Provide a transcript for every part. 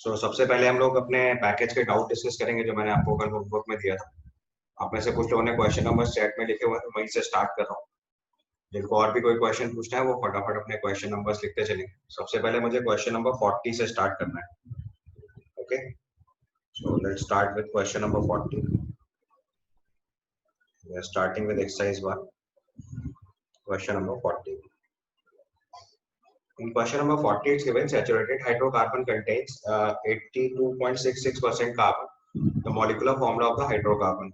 सबसे पहले हम लोग अपने पैकेज के डाउट डिस्कस करेंगे जो मैंने आपको कल होमवर्क में दिया था। आप में से कुछ लोगों ने क्वेश्चन नंबर चैट में लिखे हुए हैं, तो वहीं से स्टार्ट कर रहा हूँ। जिनको और भी कोई क्वेश्चन पूछना है वो फटाफट अपने क्वेश्चन नंबर्स लिखते चलेंगे। सबसे पहले मुझे क्वेश्चन नंबर 40 से स्टार्ट करना है। Okay, so let's start with question number 40। We are starting with exercise 1, question number 40। In question number 40, it's given saturated hydrocarbon contains 82.66% carbon, the molecular formula of the hydrocarbon.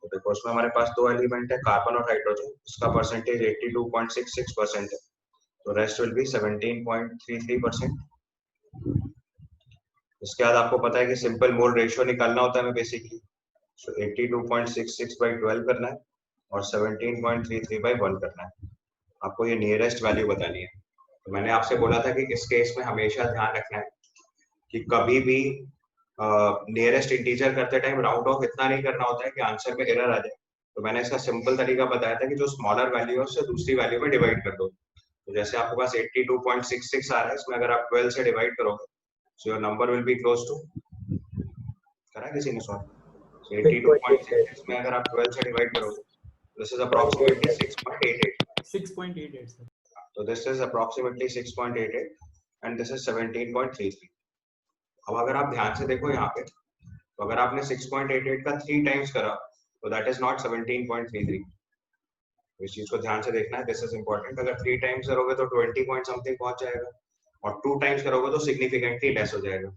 तो देखो उसमें हमारे पास दो element है, carbon और hydrogen. इसका percentage 82.66% है, तो रेस्ट विल बी 17.33%। इसके बाद आपको पता है कि सिंपल मोल रेशियो निकालना होता है हमें बेसिकली। सो 82.66/12 करना है और 17.33/1 करना है। आपको ये नियरेस्ट वैल्यू बतानी है। तो मैंने आपसे बोला था कि इस केस में हमेशा ध्यान रखना है कि कभी भी नियरेस्ट इंटीजर करते टाइम राउंड ऑफ इतना नहीं करना होता है कि आंसर में एरर आ जाए। तो मैंने इसका सिंपल तरीका बताया था कि जो स्मॉलर वैल्यू है उससे दूसरी वैल्यू में डिवाइड कर दो। तो जैसे आपके पास 82.66 आ रहा है, इसमें अगर आप 12 से डिवाइड करोगे so your number will be close to, करा किसी ने सॉल्व? 82.66 में अगर आप 12 से डिवाइड करोगे, this is approximately 6.88। 6.88 sir. So this is approximately 6.88 and this is 17.33. अब अगर आप ध्यान से देखो यहाँ पे, तो अगर आपने 6.88 का 3 टाइम्स करा तो that is not 17.33। इस चीज को ध्यान से देखना है, this is important। अगर 3 टाइम्स करोगे तो 20 पॉइंट समथिंग पहुंच जाएगा और 2 टाइम्स करोगे तो सिग्निफिकेंटली लेस हो जाएगा।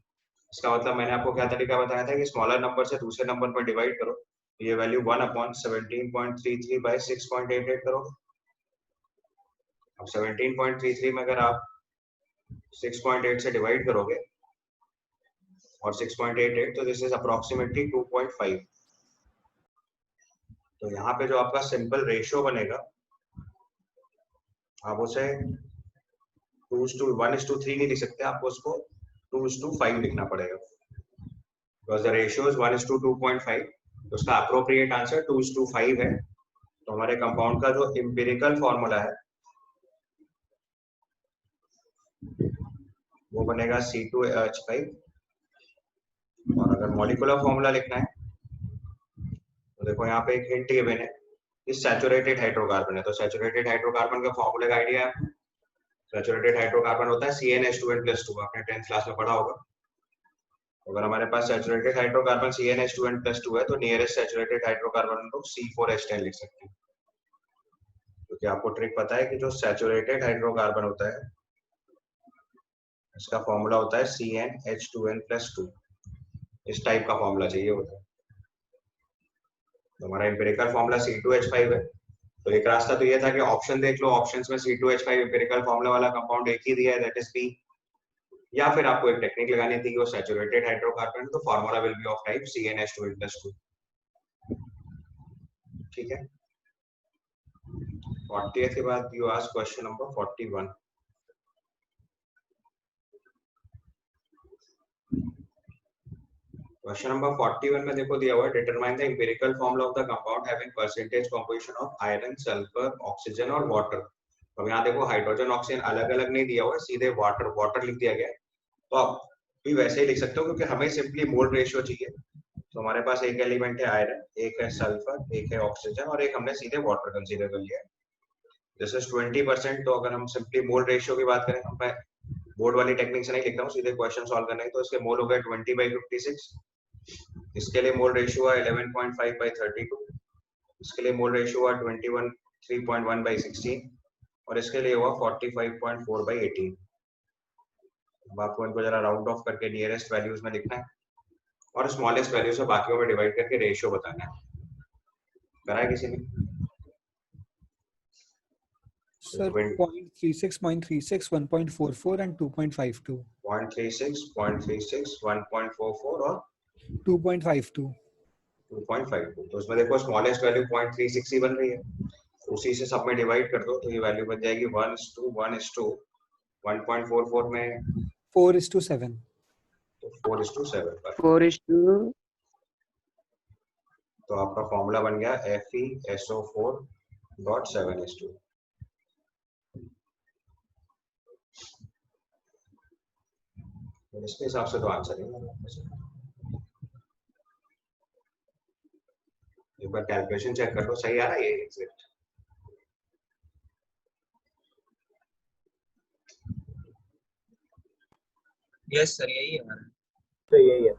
इसका मतलब मैंने आपको क्या तरीका बताया था कि स्मॉलर नंबर से दूसरे नंबर पर डिवाइड करो, ये वैल्यू 1/17.33/6.88 करो। अब 17.33 में अगर आप 6.8 से डिवाइड करोगे और 6.88, तो दिस इज अप्रॉक्सिमेटली 2.5। तो यहाँ पे जो आपका सिंपल रेशियो बनेगा, आप उसे 2:1:3 नहीं लिख सकते, आपको उसको 2:5 लिखना पड़ेगा, बिकॉज द रेशियो इज 1:2.5। तो उसका अप्रोप्रिएट आंसर 2:5 है। तो हमारे कंपाउंड का जो एम्पिरिकल फॉर्मूला है वो बनेगा C2H5। और अगर मॉलिक्यूलर फॉर्मूला लिखना है तो देखो यहाँ पे एक हिंट गिवन है कि सैचुरेटेड हाइड्रोकार्बन है। तो सैचुरेटेड हाइड्रोकार्बन का फॉर्मूला का आइडिया है, सैचुरेटेड हाइड्रोकार्बन होता है CnH2n+2, आपने 10th क्लास में पढ़ा होगा। अगर हमारे पास सैचुरेटेड हाइड्रोकार्बन CnH2n+2 है तो नियरेस्ट सैचुरेटेड हाइड्रोकार्बन हम लोग C4H10 लिख सकते हैं, क्योंकि आपको ट्रिक पता है कि जो सैचुरेटेड हाइड्रोकार्बन होता है इसका फॉर्मूला होता है CnH2n+2। इस टाइप का फॉर्मूला चाहिए होता है। तो हमारा एम्पिरिकल फॉर्मूला C2H5 है। तो एक रास्ता तो ये था कि ऑप्शन देख लो, ऑप्शंस में C2H5 एम्पिरिकल फॉर्मूला वाला कंपाउंड एक ही दिया है, दैट इज P। या फिर आपको एक टेक्निक लगानी थी कि वो सैचुरेटेड हाइड्रोकार्बन, तो formula will B of type CnH2n+2। ठीक है। 40th के बाद you ask question number 41। Question number 41 में देखो दिया हुआ है, determine the empirical formula of the compound having percentage composition of iron, sulphur, oxygen और वाटर। अब यहाँ देखो हाइड्रोजन ऑक्सीजन अलग अलग नहीं दिया हुआ है, सीधे वाटर वाटर लिख दिया गया है। तो आप भी वैसे ही लिख सकते हो, क्योंकि हमें सिंपली मोल रेशियो चाहिए। तो हमारे पास एक एलिमेंट है आयरन, एक है सल्फर, एक है ऑक्सीजन और एक हमने सीधे वाटर कंसीडर कर लिया है। This is 20%। तो अगर हम सिंपली मोल रेशियो की बात करें, मैं बोर्ड वाली टेक्निक से नहीं लिख रहा हूँ, सीधे क्वेश्चन सॉल्व करना है। तो इसके मोल हो गए 20/56। इसके लिए मोल रेशियो है 11.5/32। इसके लिए मोल रेशियो है 3.1/16 और इसके लिए हुआ 45.4/18। अब आपको इनको जरा राउंड ऑफ करके नियरेस्ट वैल्यूज में लिखना है और स्मॉलेस्ट वैल्यू से बाकियों में डिवाइड करके रेशियो बताना है। करा है किसी ने? Sir, 0.36, 0.36, 1.44 and 2.52. 0.36, 0.36, 1.44 और 2.52. 2.52। तो उसमें देखो स्मॉलेस्ट वैल्यू 0.36 ही बन रही है, उसी से सब में डिवाइड कर दो तो ये वैल्यू बन जाएगी 1:1:1.44 में 4:7. तो 4:7 पर। 4:2. तो आपका फॉर्मूला बन गया FeSO4.7:2। इसके हिसाब से तो आंसर है। एक बार कैलकुलेशन चेक कर लो, सही आ रहा है ये एग्जैक्ट। यस सर यही है हमारा। तो यही है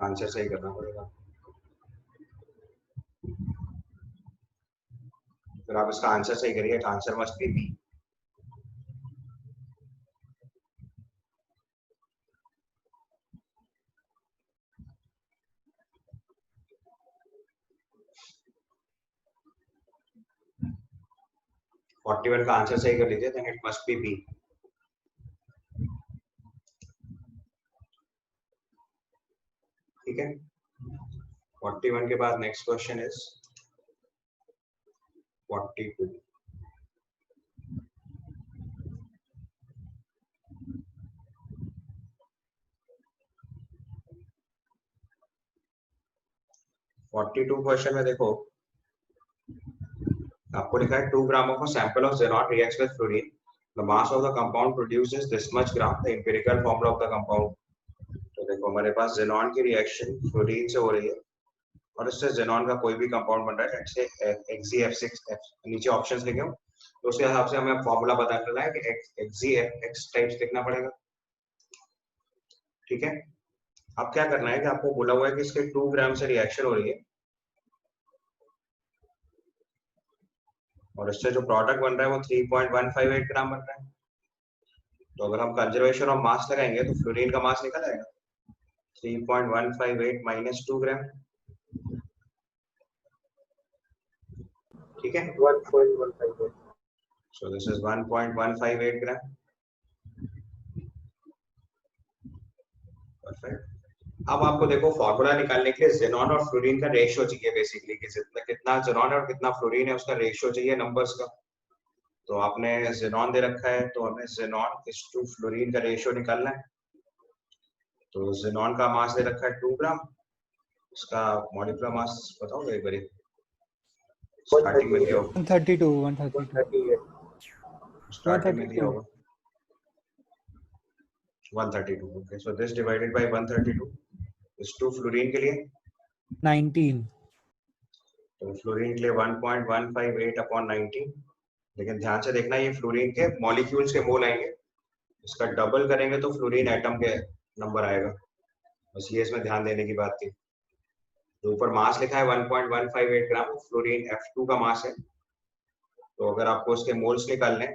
आंसर सही करना पड़ेगा। फिर आप इसका आंसर सही करिए, answer must be B. Forty one का आंसर सही कर लीजिए, then it must be B. ठीक है, 41 के बाद नेक्स्ट क्वेश्चन इज 42। क्वेश्चन में देखो, आपको लिखा है 2 gram of a sample of xenon reacts with fluorine, the mass of the compound produces this much gram, the empirical formula of the compound। तो देखो हमारे पास xenon की रिएक्शन फ्लोरीन से हो रही है और इससे xenon का कोई भी कंपाउंड बन रहा है, जैसे XeF6F, नीचे ऑप्शंस लिखे हो तो उसके हिसाब से हमें फॉर्मूला पता चला है कि XeFX टाइप्स लिखना पड़ेगा। ठीक है, अब क्या करना है कि आपको बोला हुआ है कि इसके 2 ग्राम से रिएक्शन हो रही है और इससे जो प्रोडक्ट बन रहा है वो 3.158 ग्राम बन रहा है। तो अगर हम कंजर्वेशन ऑफ मास लगाएंगे तो फ्लोरीन का मास निकल आएगा 3.158 माइनस 2 ग्राम। ठीक है, 1.158। So this is 1.158 gram. Perfect. अब आपको देखो फॉर्मूला निकालने के लिए xenon और फ्लोरीन का रेशियो चाहिए बेसिकली, कि कितना xenon और कितना फ्लोरीन है उसका रेशियो चाहिए नंबर्स का। तो आपने xenon दे रखा है तो हमें xenon इस टू फ्लोरीन का रेशियो निकालना है। तो xenon का मास दे रखा है 2 ग्राम, उसका मॉलिक्यूलर मास बताओ एक बार, स्टार्टिंग में दिया होगा 132 स्टार्टिंग में दिया होगा 132। Okay, so this divided by 132 इस टू फ्लोरीन के लिए 19। तो फ्लोरीन के लिए 1.158 अपॉन 19। लेकिन ध्यान से देखना, ये फ्लोरीन के मॉलिक्यूल्स के मोल आएंगे, इसका डबल करेंगे तो फ्लोरीन एटम के नंबर आएगा। बस ये इसमें ध्यान देने की बात थी। तो ऊपर मास लिखा है 1.158 ग्राम, फ्लोरीन F2 का मास है। तो अगर आपको उसके मोल्स निकालने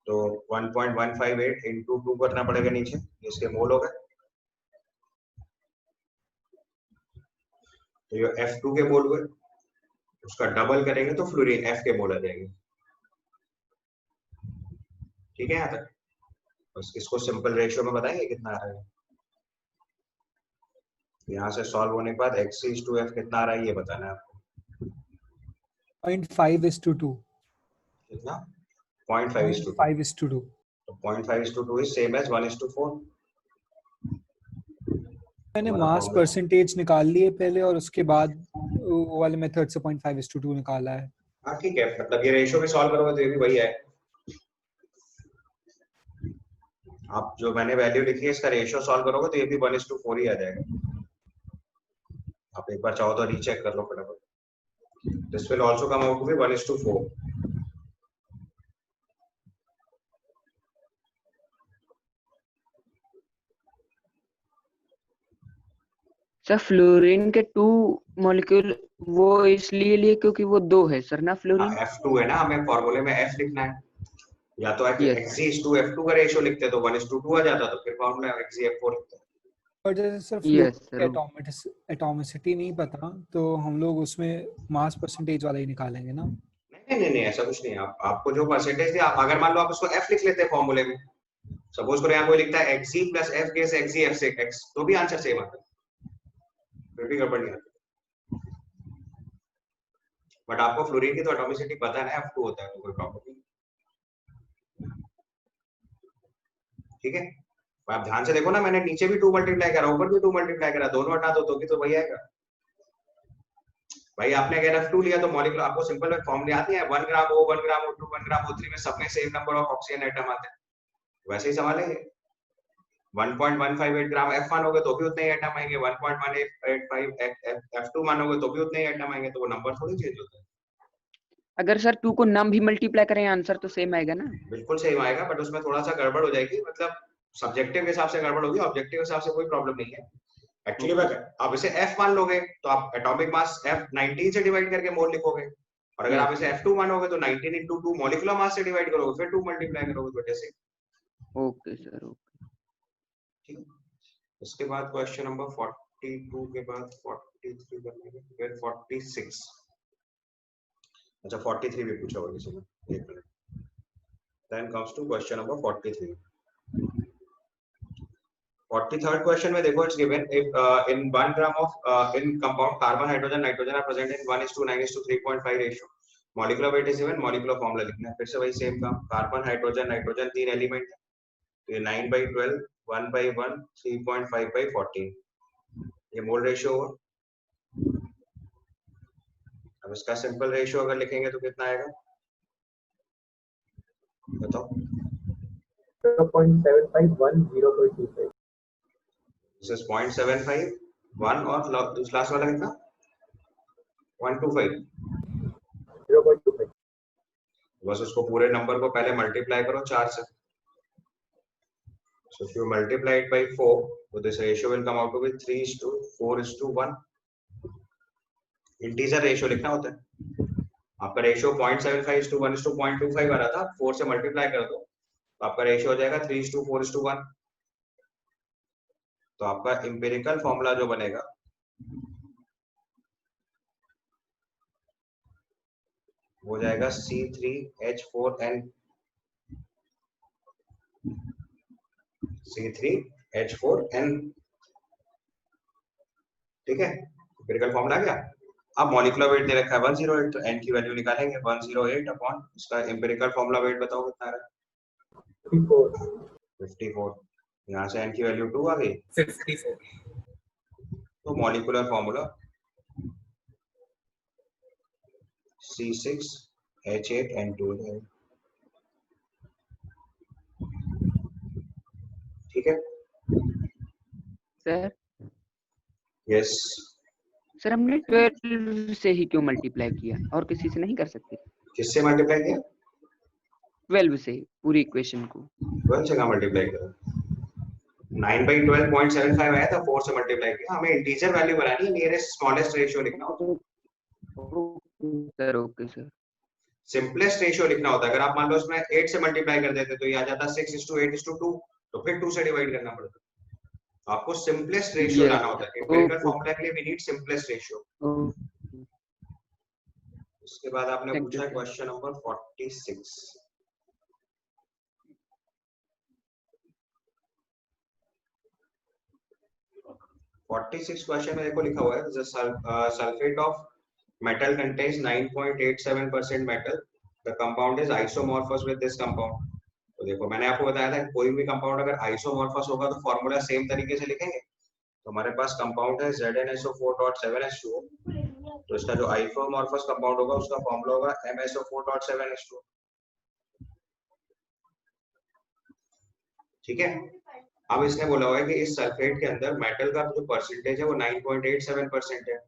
तो 1.158 इंटू 2 करना पड़ेगा नीचे, इसके मोल हो गए। तो ये F2 के मोल हुए, उसका डबल करेंगे तो फ्लोरीन F के मोल आ जाएंगे। ठीक है, यहाँ तक बस इसको सिंपल रेशियो में बताएंगे कितना आ रहा है। यहाँ से सॉल्व होने के बाद Xc/F कितना आ रहा है ये बताना है आपको। 0.5:2 कितना? 0.5:2। 0.5:2 तो 0.5:2 is same as 1:4। मैंने मास परसेंटेज निकाल लिए पहले और उसके बाद वो वाले मेथड से 0.5:2 निकाला है। हाँ ठीक है, मतलब ये रेशियो भी सॉल्व करोगे तो ये भी वही है। आप जो मैंने वैल्यू लिखी है इसका रेशियो सॉल्व करोगे तो ये भी 1:4 ही आ जाएगा। आप एक बार चाहो तो रीचेक कर लो फटाफट। This will also come out to be 1:4। Sir fluorine के 2 मॉलिक्यूल वो इसलिए लिए क्योंकि वो 2 है सर ना फ्लोरीन। F2 है ना, हमें फॉर्मूले में F लिखना है, या तो Xc/F2 का रेशियो लिखते तो 1:2 आ जाता, तो फिर फॉर्मूला Xc/F4 लिखते। और जैसे सर Yes, फ्लोरीन sir. की एटॉमिसिटी नहीं पता तो हम लोग उसमें मास परसेंटेज वाला ही निकालेंगे ना। नहीं ऐसा कुछ नहीं है। आपको जो परसेंटेज दिया, अगर मान लो आप उसको F लिख लेते हैं फॉर्मूले में, सपोज करो यहाँ कोई लिखता है Xc+F के Xc/F6 तो भी आंसर सेम आता है, फिर भी गड़बड़ नहीं आती। बट आपको फ्लोरीन की तो एटॉमिसिटी पता है ना, F2 होता है, तो कोई प्रॉब्लम नहीं। ठीक है, आप ध्यान से देखो ना, मैंने नीचे भी 2 मल्टीप्लाई करा, ऊपर भी 2 मल्टीप्लाई करा, दोनों हटा दो तो भी तो वही आएगा। भाई आपने अगर F2 लिया तो मॉलिक्यूल आपको सिंपल फॉर्मूला आती है, 1 ग्राम O, 1 ग्राम O2, 1 ग्राम O3 में सब में same number of oxygen atom आते हैं। वैसे ही सवाल है ये। 1.158 ग्राम F1 होगे तो भी उतने ही एटम आएंगे, 1.185 F2 मानोगे तो भी उतने ही एटम आएंगे, तो वो नंबर थोड़ी चेंज होता है। अगर सर 2 को नम भी मल्टीप्लाई करें आंसर तो सेम आएगा ना? बिल्कुल सेम आएगा, बट उसमें थोड़ा सा गड़बड़ हो जाएगी, मतलब सब्जेक्टिव के हिसाब से गड़बड़ होगी, ऑब्जेक्टिव के हिसाब से कोई प्रॉब्लम नहीं है। एक्चुअली आप इसे F मान लोगे तो आप एटॉमिक मास F19 से डिवाइड करके मोल लिखोगे, और अगर आप इसे F2 मानोगे तो 19 into 2 मॉलिक्यूलर मास से डिवाइड करोगे, फिर 2 मल्टीप्लाई करोगे, तो जैसे। Okay sir, okay. ठीक। उसके बाद क्वेश्चन नंबर 42 के बाद 43 करने के फिर 46। अच्छा 43 भी पूछा होगा किसी ने, एक minute. Then comes to question number 43. 43rd question में देखो, it's given if in 1 gram of in compound carbon, hydrogen, nitrogen are present in 1:9:3.5 ratio. Molecular weight is given, molecular formula लिखना है। फिर से वही सेम काम, कार्बन, हाइड्रोजन, नाइट्रोजन 3 एलिमेंट है, तो ये 9/12, 1/1, 3.5/14, ये मोल रेशियो होगा। अब इसका सिंपल रेशियो अगर लिखेंगे तो कितना आएगा बताओ? 0.75 0.25. This is 0.75 1 और लास्ट वाला कितना 125, 0.25. बस उसको पूरे नंबर को पहले मल्टीप्लाई करो 4 से। So if you multiply it by 4, so this ratio will come out to be 3:4:1. Integer ratio लिखना होता है। आपका रेशियो 0.75:1:0.25 आ रहा था, 4 से मल्टीप्लाई कर दो तो आपका रेशियो हो जाएगा 3:4:1। तो आपका एम्पिरिकल फॉर्मूला जो बनेगा वो जाएगा C3H4n, C3H4n। ठीक है, एम्पिरिकल फॉर्मूला आ गया। अब मॉलिक्यूलर वेट दे रखा है 108, तो n की वैल्यू निकालेंगे 108 अपॉन इसका एम्पिरिकल फॉर्मूला वेट बताओ कितना आ रहा है? 54। यहाँ से n की वैल्यू 2 आ गई 54. तो मॉलिक्यूलर फॉर्मूला C6H8n2 है। ठीक है सर यस। सर हमने 12 से ही क्यों मल्टीप्लाई किया, और किसी से नहीं कर सकते? किससे मल्टीप्लाई किया? 12 से पूरी इक्वेशन को। 12 से कहाँ मल्टीप्लाई करा? 9/12.75 आया था, 4 से मल्टीप्लाई किया। हमें इंटीजर वैल्यू बनानी है, नियरेस्ट स्मॉलेस्ट रेशियो लिखना होता है। Sir okay sir. Simplest ratio लिखना होता है। अगर आप मान लो इसमें 8 से मल्टीप्लाई कर देते तो ये आ जाता 6:8:2, तो फिर 2 से डिवाइड करना पड़ता। तो आपको सिंपलेस्ट रेशियो लाना होता है। एम्पिरिकल फॉर्मूला के लिए वी नीड सिंपलेस्ट रेशियो। उसके बाद आपने पूछा क्वेश्चन नंबर 46। क्वेश्चन में देखो लिखा हुआ है sulphate of metal contains 9.87% metal. The compound is isomorphous with this compound. तो देखो मैंने आपको बताया था कोई भी कंपाउंड अगर आइसोमॉर्फस होगा तो फॉर्मूला सेम तरीके से लिखेंगे। तो हमारे पास कंपाउंड है ZnSO4.7H2O, तो इसका जो आइसोमॉर्फस कंपाउंड होगा उसका फॉर्मूला होगा MsO4.7H2O। ठीक है, अब इसने बोला हुआ है कि इस सल्फेट के अंदर मेटल का जो परसेंटेज है वो 9.87% है,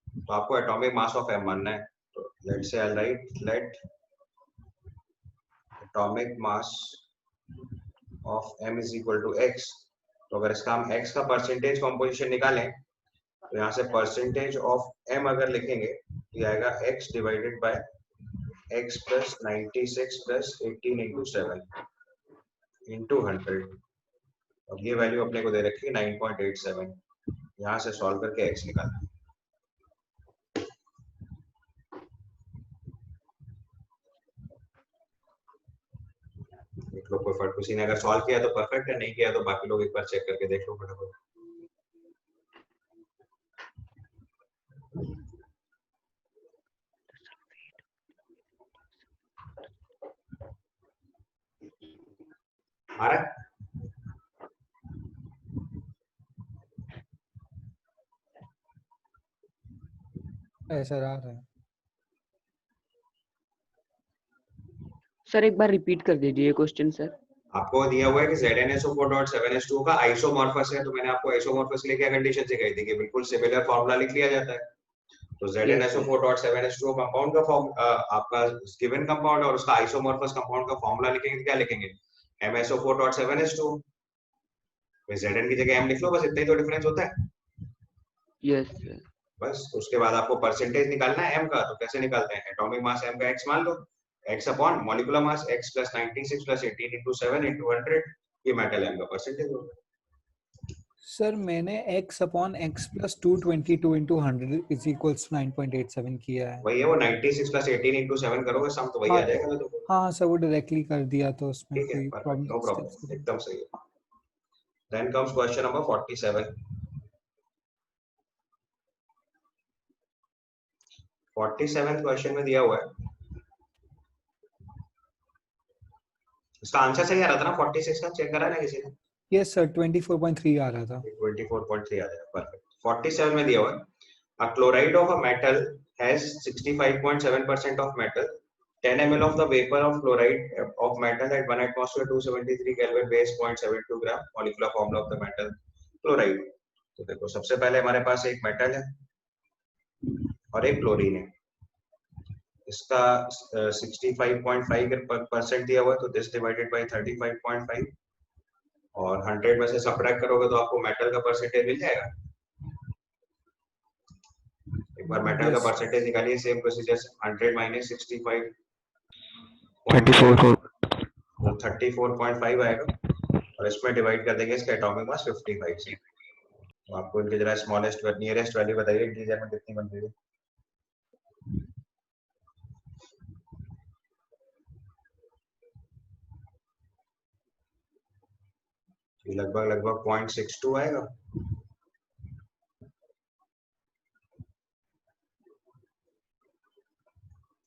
तो आपको एटॉमिक मास ऑफ M मानना है। तो let's say I write let atomic mass of M is equal to x। तो अगर इसका हम x का परसेंटेज कंपोजिशन निकालें तो यहाँ से परसेंटेज ऑफ M अगर लिखेंगे तो आएगा x divided by x plus 96 plus 18 into 7 into 100। अब ये वैल्यू अपने को दे रखी है 9.87। यहाँ से सॉल्व करके x निकालना है। देख लो कोई फर्क, किसी ने अगर सॉल्व किया तो परफेक्ट है, नहीं किया तो बाकी लोग एक बार चेक करके देख लो फटाफट। आ रहा है? ऐसा आ रहा है। सर एक बार रिपीट कर दीजिए क्वेश्चन सर। आपको दिया हुआ है कि ZnSO4.7H2O का आइसोमॉर्फस है, तो मैंने आपको आइसोमॉर्फस के लिए क्या कंडीशन सिखाई थी कि बिल्कुल सिमिलर फॉर्मूला लिख लिया जाता है। तो ZnSO4.7H2O कंपाउंड का फॉर्म आपका गिवन कंपाउंड और उसका आइसोमॉर्फस कंपाउंड का फॉर्मूला लिखेंगे तो क्या लिखेंगे, MsO4.7H2O। Zn की जगह M लिख लो, बस इतना ही तो डिफरेंस होता है। Yes sir. बस उसके बाद आपको परसेंटेज निकालना है M का, तो कैसे निकालते हैं, एटॉमिक मास M का X मान लो, X upon molecular mass X + 96 + 18 × 7 × 100, ये मेटल M का परसेंटेज होगा। सर मैंने x upon x plus 222 into 100 is equals 9.87 किया है। वही है वो 96 + 18 × 7 करोगे सम तो वही हाँ आ जाएगा। तो हाँ सर, वो डायरेक्टली कर दिया तो उसमें ठीक है, कोई परफेक्ट, नो प्रॉब्लम। प्रॉब्लम, एकदम सही है। Then comes question number 47। 47th question में दिया हुआ है, इसका आंसर सही आ रहा था ना 46 का, चेक करा है ना किसी ने? यस सर, 24.3 आ रहा था। 24.3 आ जाएगा, परफेक्ट। 47 में दिया हुआ है, a chloride of a metal has 65.7% of metal, 10 ml of the vapor of chloride of metal at 1 atmosphere 273 Kelvin weighs 0.72 gram, molecular formula of the metal chloride। तो देखो सबसे पहले हमारे पास एक मेटल है और एक क्लोरीन है, इसका 65.5% दिया हुआ है, तो दिस डिवाइडेड बाय 35.5 और 100 में से सब्ट्रैक्ट करोगे तो आपको मेटल का परसेंटेज मिल जाएगा। एक बार मेटल का Yes. परसेंटेज निकालिए, सेम प्रोसीजर से 100 माइनस 65 34 तो 34.5 आएगा और इसमें डिवाइड कर देंगे इसका एटॉमिक मास 55 से। तो आपको इनके जरा स्मॉलेस्ट नियरेस्ट वैल्यू बताइए इंटीजर में कितनी बन रही है। ये लगभग लगभग 0.62 आएगा।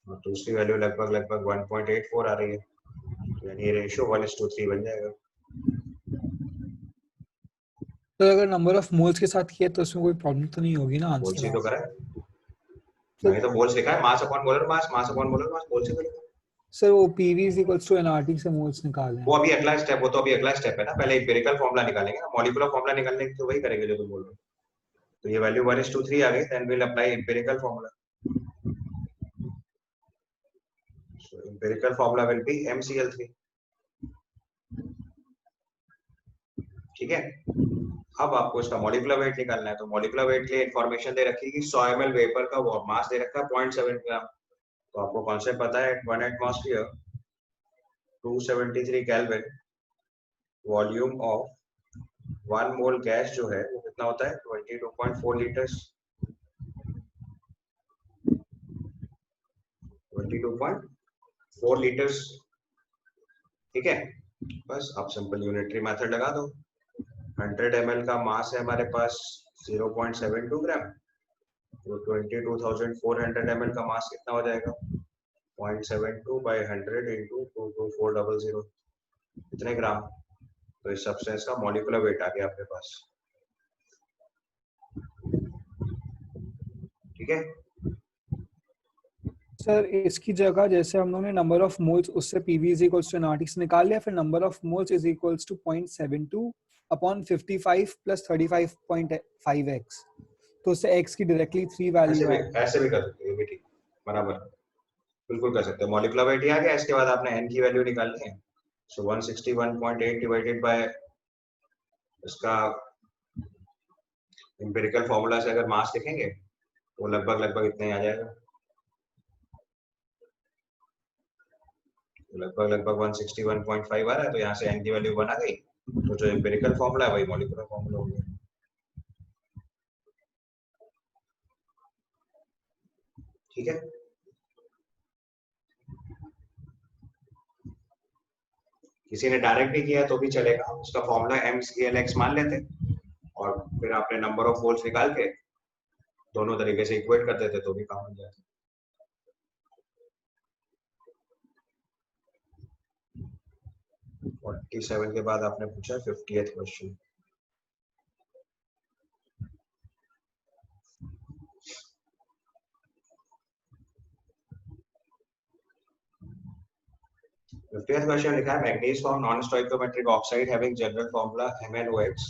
और दूसरी वैल्यू लगभग लगभग 1.84 आ रही है, तो यानी रेशियो 1:3 बन जाएगा। तो अगर नंबर ऑफ मोल्स के साथ किया तो उसमें कोई प्रॉब्लम तो नहीं होगी ना बोल्स ही आंसर? तो करा है, नहीं तो बोल्स लिखा है, mass upon molar mass, mass upon molar mass, moles ही तो लिखा है। सर वो PV is equals to NRT से मोल्स निकाले वो हैं। अभी अगला स्टेप, वो तो अभी अगला स्टेप है ना, पहले एम्पिरिकल फॉर्मूला निकालेंगे ना, मॉलिक्यूलर फॉर्मूला निकालने की तो वही करेंगे जो तुम बोल रहे हो। तो ये वैल्यू 1:3 आ गई, then will apply empirical formula. So empirical formula will be MCl3। ठीक है, अब आपको इसका मॉलिक्यूलर वेट निकालना है, तो मॉलिक्यूलर वेट के लिए इंफॉर्मेशन दे रखी है कि 100 ml वेपर का मास दे रखा है 0.7 ग्राम। तो आपको कॉन्सेप्ट पता है, 1 atmosphere 273 kelvin, volume of 1 mole gas जो है वो कितना होता है 22.4 लीटर्स। 22.4 लीटर्स। ठीक है, बस आप सिंपल यूनिटरी मेथड लगा दो। 100 ml का मास है हमारे पास 0.72 ग्राम, तो 22,400 ml का मास कितना हो जाएगा 0.72 by 100 into 22400, कितने ग्राम। तो इस सब्सटेंस का मॉलिक्यूलर वेट आ गया आपके पास। ठीक है, सर इसकी जगह जैसे हम लोगों ने नंबर ऑफ मोल्स उससे PV is equals to NRT से निकाल लिया, फिर number of moles is equals to 0.72 upon 55 plus 35.5x, तो उससे x की डायरेक्टली 3 वैल्यू आ गई। ऐसे भी कर सकते हो, ये भी ठीक, बराबर, बिल्कुल कर सकते हो। मॉलिक्यूलर वेट ही आ गया, इसके बाद आपने n की वैल्यू निकालनी है। सो 161.8 डिवाइडेड बाय इसका एम्पिरिकल फॉर्मूला से अगर मास लिखेंगे तो लगभग लगभग इतना ही आ जाएगा, लगभग लगभग 161.5 आ रहा है। तो यहाँ से n की वैल्यू 1 आ गई, तो जो एम्पिरिकल फॉर्मूला है वही मॉलिक्यूलर फॉर्मूला हो गया। ठीक है, किसी ने डायरेक्ट भी किया तो भी चलेगा, उसका फॉर्मूला MClX मान लेते और फिर आपने नंबर ऑफ मोल्स निकाल के दोनों तरीके से इक्वेट कर देते तो भी काम हो जाता। 47 के बाद आपने पूछा 50th क्वेश्चन। 50th क्वेश्चन लिखा है manganese form non stoichiometric oxide having general formula MnOH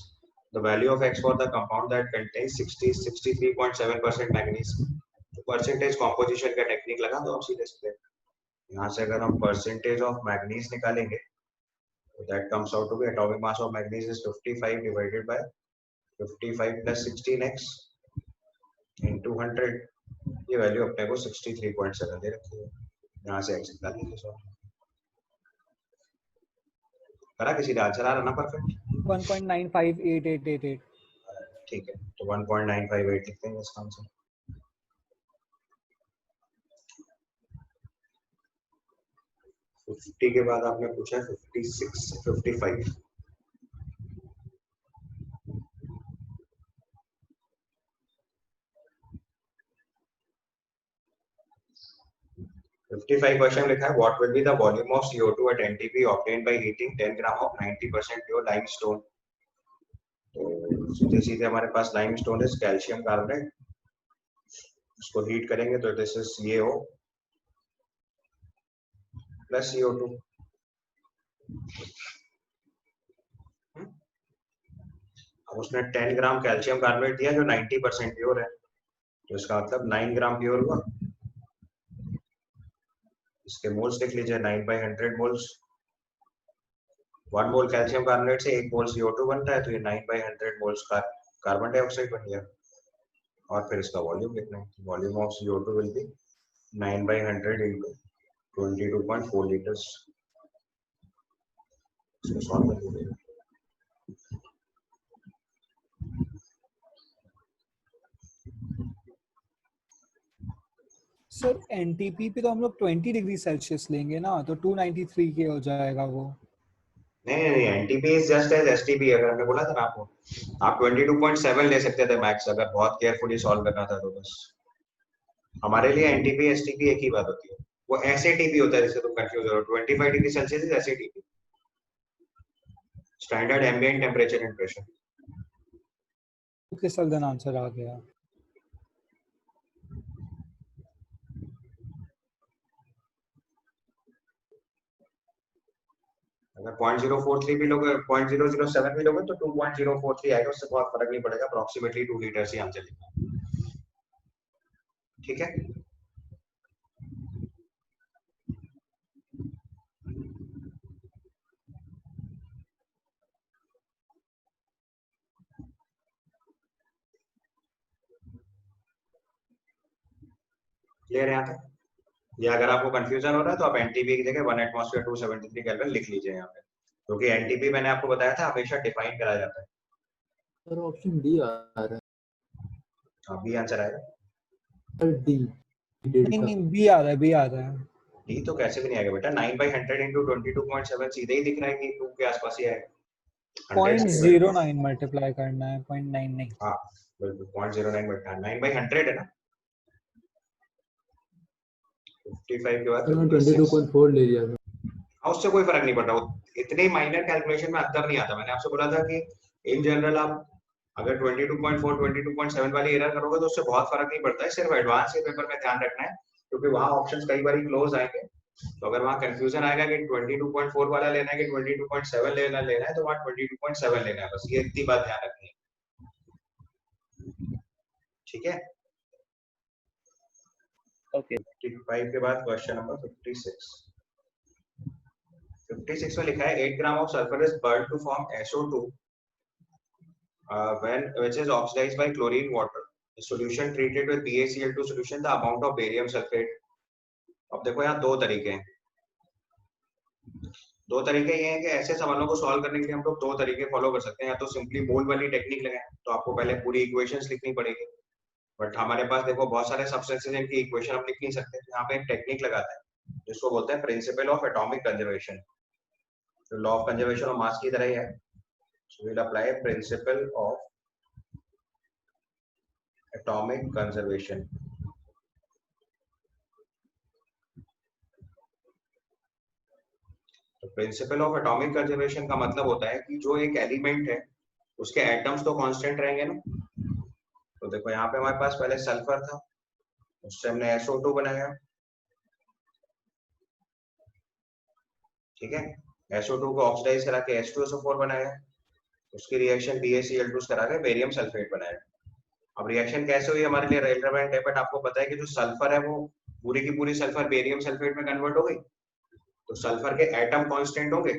the value of X for the compound that contains 63.7% manganese. तो परसेंटेज कॉम्पोजिशन का टेक्निक लगा दो आप सीधे सीधे। यहाँ से अगर हम परसेंटेज ऑफ मैग्नीज निकालेंगे तो that comes out to be atomic mass of manganese is 55 divided by 55 plus 16x into 100। ये वैल्यू अपने को 63.7 दे रखी है। यहाँ से x निकाल लीजिए सॉल्व करा किसी ने आंसर आ रहा ना परफेक्ट 1.958888। ठीक है तो 1.958 लिखते हैं इसका आंसर। फिफ्टी के बाद आपने पूछा 56 55 55 क्वेश्चन लिखा है what will be the volume of CO2 at NTP obtained by heating 10 gram of 90% pure limestone. तो सीधे सीधे हमारे पास लाइमस्टोन है कैल्शियम कार्बोनेट, उसको हीट करेंगे तो this is CaO plus CO2। अब उसने 10 ग्राम कैल्शियम कार्बोनेट दिया जो 90% प्योर है, तो इसका मतलब 9 ग्राम प्योर हुआ। इसके मोल्स देख लीजिए 9/100 मोल्स। 1 मोल कैल्शियम कार्बोनेट से 1 मोल CO2 बनता है, तो ये 9/100 मोल्स का कार्बन डाइऑक्साइड बन गया। और फिर इसका वॉल्यूम लिखना है, volume of CO2 will be 9/100 into 22.4 liters। इसको सॉल्व कर लीजिए। सर एनटीपी पे तो हम लोग 20 डिग्री सेल्सियस लेंगे ना, तो 293 के हो जाएगा वो। नहीं NTP is just as STP. अगर हमने बोला था ना आपको, आप 22.7 ले सकते थे मैक्स, अगर बहुत केयरफुली सॉल्व करना था तो। बस हमारे लिए एनटीपी एसटीपी एक ही बात होती है। वो एसएटीपी होता है जिससे तुम कंफ्यूज हो। 25 degree Celsius is SATP, standard ambient temperature and pressure. Okay sir, then answer आ गया। अगर 0.043 भी लोगे, 0.007 भी लोगे तो 2.043 आएगा, उससे बहुत फर्क नहीं पड़ेगा। अप्रोक्सीमेटली 2 लीटर से आंसर लिखना, ठीक है। क्लियर है यहाँ तक? या अगर आपको कंफ्यूजन हो रहा है तो आप एनटीपी की जगह 1 एटमॉस्फेयर 273 केल्विन लिख लीजिए यहाँ पे, क्योंकि एनटीपी मैंने आपको बताया था हमेशा डिफाइन कराया जाता है। सर ऑप्शन डी आ रहा है। हाँ बी आंसर आएगा। सर डी नहीं बी आ रहा है, बी आ रहा है। डी तो कैसे भी नहीं आएगा बेटा। 9/100 into 22.7 सीधे ही दिख रहा है कि 2 के आसपास ही आएगा। 0.09 मल्टीप्लाई करना है, 0.9 नहीं। हाँ बिल्कुल 0.09 बटा 9/100 है ना। 55 के बाद 22.4 ले लिया था। हाँ उससे कोई फर्क नहीं पड़ता, इतने माइनर कैलकुलेशन में अंतर नहीं आता। मैंने आपसे बोला था कि इन जनरल आप अगर 22.4 22.7 वाली एरर करोगे तो उससे बहुत फर्क नहीं पड़ता है। सिर्फ एडवांस के पेपर में ध्यान रखना है, क्योंकि वहाँ ऑप्शंस कई बार क्लोज आएंगे। तो अगर वहाँ कंफ्यूजन आएगा कि 22.4 वाला लेना है कि 22.7 लेना है, तो वहाँ 22.7 लेना है। बस ये इतनी बात ध्यान रखनी है, ठीक है। ओके 55 के बाद क्वेश्चन नंबर 56। 56 में लिखा है 8 gram of sulphur is burned to form SO2 when which is oxidized by chlorine water. The solution treated with BaCl2 solution, the amount of barium sulfate. अब देखो यहाँ दो तरीके हैं। दो तरीके ये हैं कि ऐसे सवालों को सॉल्व करने के लिए हम लोग दो तरीके फॉलो कर सकते हैं। या तो सिंपली मोल वाली टेक्निक लगाएं, तो आपको पहले पूरी इक्वेशंस लिखनी पड़ेगी। बट हमारे पास देखो बहुत सारे सब्सटेंसेस हैं इनकी इक्वेशन हम लिख नहीं सकते। यहाँ पे एक टेक्निक लगाते हैं जिसको बोलते हैं प्रिंसिपल ऑफ एटॉमिक कंजर्वेशन। तो law of conservation of mass की तरह ही है। So we'll apply principle of atomic conservation. तो प्रिंसिपल ऑफ एटॉमिक कंजर्वेशन का मतलब होता है कि जो एक एलिमेंट है उसके एटम्स तो कांस्टेंट रहेंगे ना। तो देखो यहाँ पे हमारे पास पहले सल्फर था, उससे हमने SO2 बनाया। ठीक है। SO2 को ऑक्सीडाइज करा के H2SO4 बनाया, उसकी रिएक्शन BaCl2 करा के बेरियम सल्फेट बनाया। अब रिएक्शन कैसे हुई हमारे लिए रेलेवेंट है, बट आपको पता है कि जो सल्फर है वो पूरी की पूरी सल्फर बेरियम सल्फेट में कन्वर्ट हो गई, तो सल्फर के एटम कांस्टेंट होंगे।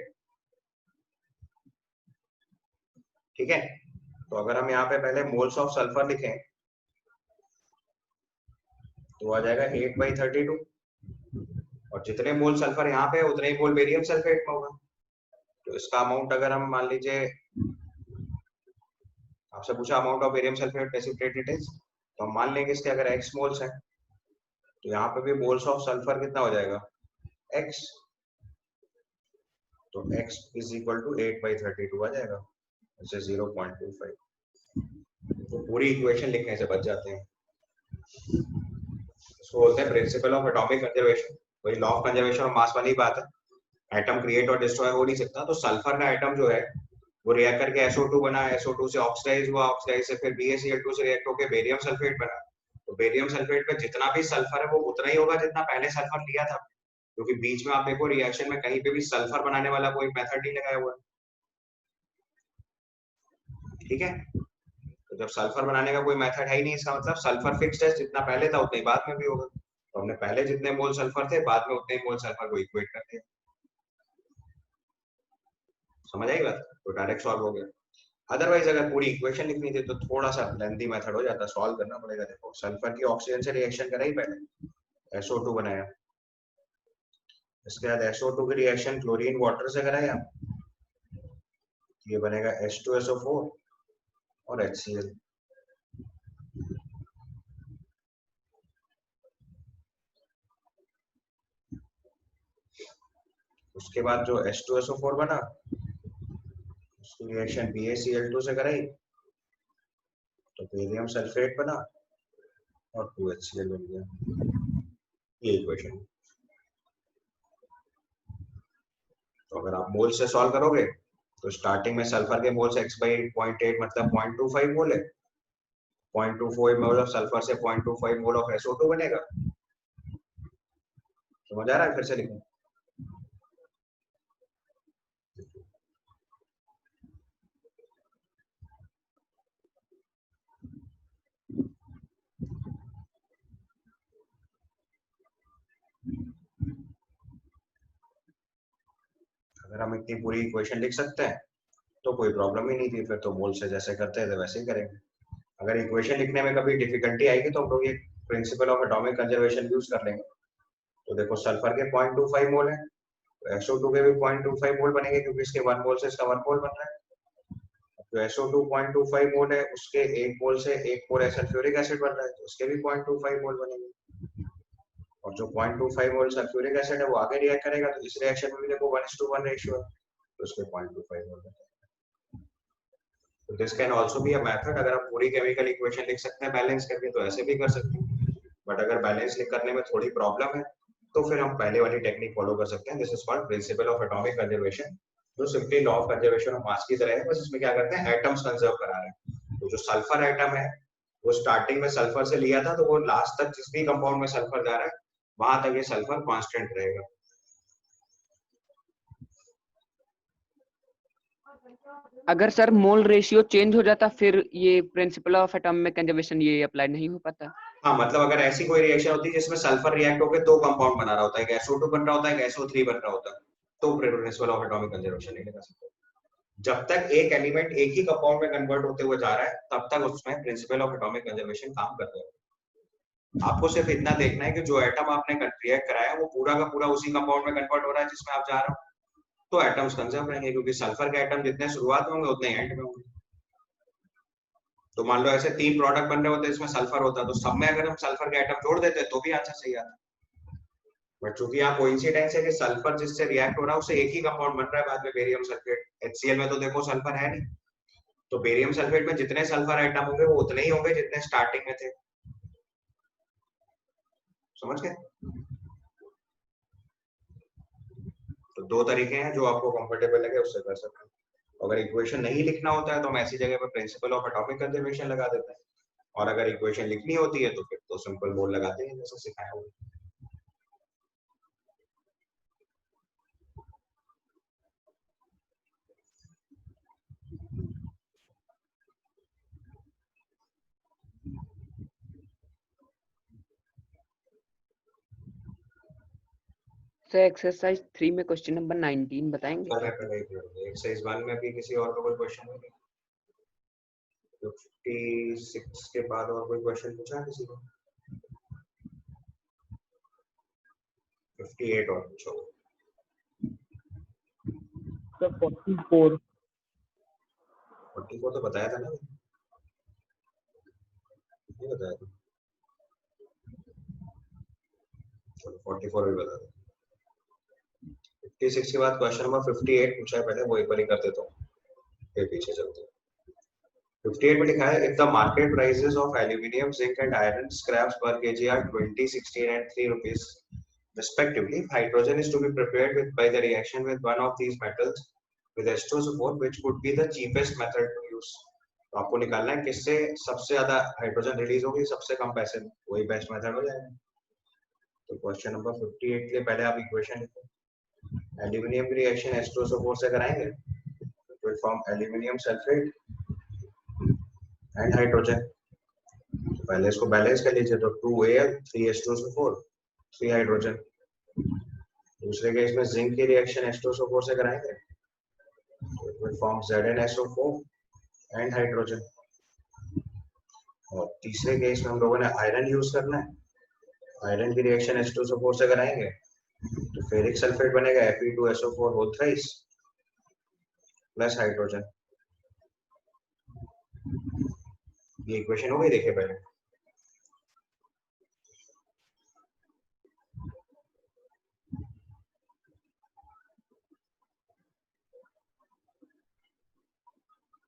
ठीक है, तो अगर हम यहाँ पे पहले मोल्स ऑफ सल्फर लिखें तो आ जाएगा 8/32, और जितने मोल सल्फर यहाँ पे उतने ही मोल बेरियम सल्फेट में होगा। तो इसका अमाउंट अगर हम मान लीजिए आपसे पूछा amount of barium sulphate precipitated is, तो हम मान लेंगे इसके अगर x मोल्स हैं तो यहाँ पे भी मोल्स ऑफ सल्फर कितना हो जाएगा x, तो x इज इक्वल टू 8/32 आ जाएगा, जैसे 0.25। तो पूरी इक्वेशन लिखने से बच जाते हैं। इसको बोलते हैं प्रिंसिपल ऑफ एटॉमिक कंजर्वेशन। वही लॉ ऑफ कंजर्वेशन ऑफ मास वाली बात है, एटम क्रिएट और डिस्ट्रॉय हो नहीं सकता। तो सल्फर का एटम जो है वो रिएक्ट करके SO2 बना, SO2 से ऑक्सीडाइज हुआ, ऑक्सीडाइज से फिर BaCl2 से रिएक्ट होकर बेरियम सल्फेट बना। तो बेरियम सल्फेट में जितना भी सल्फर है वो उतना ही होगा जितना पहले सल्फर लिया था, क्योंकि बीच में आप देखो रिएक्शन में कहीं पे भी सल्फर बनाने वाला कोई मेथड नहीं लगाया हुआ है। ठीक है, तो जब सल्फर बनाने का कोई मेथड है ही नहीं, इसका मतलब सल्फर फिक्स्ड है, जितना पहले था उतना ही बाद में भी होगा। तो हमने पहले जितने मोल सल्फर थे बाद में उतने ही मोल सल्फर को इक्वेट कर दिया। समझ आई बात? तो डायरेक्ट सॉल्व हो गया। अदरवाइज अगर पूरी इक्वेशन लिखनी थी तो थोड़ा सा लेंथी मेथड हो जाता, सॉल्व करना पड़ेगा। देखो सल्फर की ऑक्सीजन से रिएक्शन कराई पहले, SO2 बनाया, इसके बाद SO2 की रिएक्शन क्लोरीन वाटर से कराया, ये बनेगा H2SO4 और HCl। उसके बाद जो H2SO4 बना उसकी रिएक्शन BaCl2 से कराई तो बेरियम सल्फेट बना और 2HCl बन गया। ये इक्वेशन। तो अगर आप मोल से सॉल्व करोगे तो स्टार्टिंग में सल्फर के मोल्स x/0.8 मतलब 0.25 मोल है, 0.24 मोल ऑफ सल्फर से 0.25 मोल ऑफ SO2 बनेगा। समझ आ रहा है? फिर से लिखूं, अगर हम इतनी पूरी इक्वेशन लिख सकते हैं तो कोई प्रॉब्लम ही नहीं थी, फिर तो मोल से जैसे करते थे वैसे ही करेंगे। अगर इक्वेशन लिखने में कभी डिफिकल्टी आएगी तो हम लोग ये principal of atomic conservation use कर लेंगे। तो देखो सल्फर के 0.25 मोल है, तो SO2 के भी 0.25 मोल बनेंगे, क्योंकि इसके 1 मोल से इसका 1 मोल बन रहा है। जो SO2 0.25 मोल है उसके 1 मोल से 1 मोल सल्फ्यूरिक एसिड बन रहा है, तो उसके भी 0.25 मोल बनेंगे। और जो 0.25 मोल सल्फ्यूरिक एसिड है वो आगे रिएक्ट करेगा, तो इस रिएक्शन में भी देखो 1:1 रेशियो है, तो उसके 0.25 मोल बनेंगे। तो this can also be a method. अगर आप पूरी केमिकल इक्वेशन लिख सकते हैं बैलेंस करके तो ऐसे भी कर सकते हैं, बट अगर बैलेंस करने में थोड़ी प्रॉब्लम है तो फिर हम पहले वाली टेक्निक फॉलो कर सकते हैं। This is called principle of atomic conservation, जो simply law of conservation of mass की तरह है, बस इसमें क्या करते हैं एटम्स कंजर्व करा रहे हैं। तो जो सल्फर एटम है वो स्टार्टिंग में सल्फर से लिया था, तो वो लास्ट तक जिस भी कंपाउंड में सल्फर जा रहा है वहां तक ये सल्फर कांस्टेंट रहेगा। अगर सर मोल रेशियो चेंज हो जाता फिर ये प्रिंसिपल ऑफ एटॉमिक कंजर्वेशन ये अप्लाई नहीं हो पाता? हाँ, मतलब अगर ऐसी कोई रिएक्शन होती है जिसमें सल्फर रिएक्ट होकर दो कंपाउंड बना रहा होता है, एक SO2 बन रहा होता है, एक SO3 बन रहा होता है, तो प्रिंसिपल ऑफ एटॉमिक कंजर्वेशन नहीं लगा सकते। जब तक एक एलिमेंट एक ही कंपाउंड में कन्वर्ट होते हुए जा रहा है तब तक उसमें प्रिंसिपल ऑफ एटॉमिक कंजर्वेशन काम करता है। आपको सिर्फ इतना देखना है कि जो एटम आपने रिएक्ट कराया वो पूरा का पूरा उसी कंपाउंड में कन्वर्ट हो रहा है जिसमें आप जा रहे हो, तो एटम्स कंजर्व रहेंगे, क्योंकि सल्फर के एटम जितने शुरुआत में होंगे उतने एंड में होंगे। तो मान लो ऐसे 3 प्रोडक्ट बन रहे होते हैं इसमें सल्फर होता, तो सब में अगर हम सल्फर के एटम जोड़ देते तो भी आंसर सही आता। बट चूंकि यहाँ कोइंसिडेंस है कि सल्फर जिससे रिएक्ट हो रहा है उससे एक ही कंपाउंड बन रहा है बाद में बेरियम सल्फेट, HCl में तो देखो सल्फर है नहीं, तो बेरियम सल्फेट में जितने सल्फर एटम होंगे वो उतने ही होंगे जितने स्टार्टिंग में थे। समझ गए? तो 2 तरीके हैं, जो आपको कंफर्टेबल लगे उससे कर सकते हैं। अगर इक्वेशन नहीं लिखना होता है तो हम ऐसी जगह पर प्रिंसिपल ऑफ एटॉमिक कंजर्वेशन लगा देते हैं, और अगर इक्वेशन लिखनी होती है तो फिर तो सिंपल मोल लगाते हैं जैसे सिखाया हुआ। सर एक्सरसाइज 3 में क्वेश्चन नंबर 19 बताएंगे? पहले एक्सरसाइज 1 में भी किसी और का कोई क्वेश्चन नहीं? 56 के बाद और कोई क्वेश्चन पूछा किसी को? 58 और पूछो। सर 44 44 तो बताया था ना, नहीं बताया था? चलो 44 भी बता दो। 56 के बाद क्वेश्चन नंबर 58 पूछा है, पहले वो एक बार ही कर देता हूँ, फिर पीछे चलते हैं। 58 में लिखा है, if the market prices of aluminium, zinc and iron scraps per kg are 20, 16 and 3 rupees respectively, hydrogen is to be prepared with by the reaction with one of these metals with H2SO4, which would be the cheapest method to use. तो आपको निकालना है किससे सबसे ज्यादा hydrogen release होगी, सबसे कम पैसे में, वही बेस्ट मेथड हो जाएगा। तो क्वेश्चन नंबर 58 के लिए पहले आप इक्वेशन लिखो। एल्यूमिनियम की रिएक्शन H2SO4 से कराएंगे, it will form aluminium sulphate and hydrogen. पहले इसको बैलेंस कर लीजिए, तो 2Al 3H2SO4 3 हाइड्रोजन। दूसरे केस में जिंक की रिएक्शन H2SO4 से कराएंगे, तो it will form ZnSO4 and hydrogen. और तीसरे केस में हम लोगों ने आयरन यूज करना है, आयरन की रिएक्शन H2SO4 से कराएंगे, तो फेरिक सल्फेट बनेगा Fe2SO4 whole thrice plus hydrogen. ये इक्वेशन हो गई, देखिए पहले।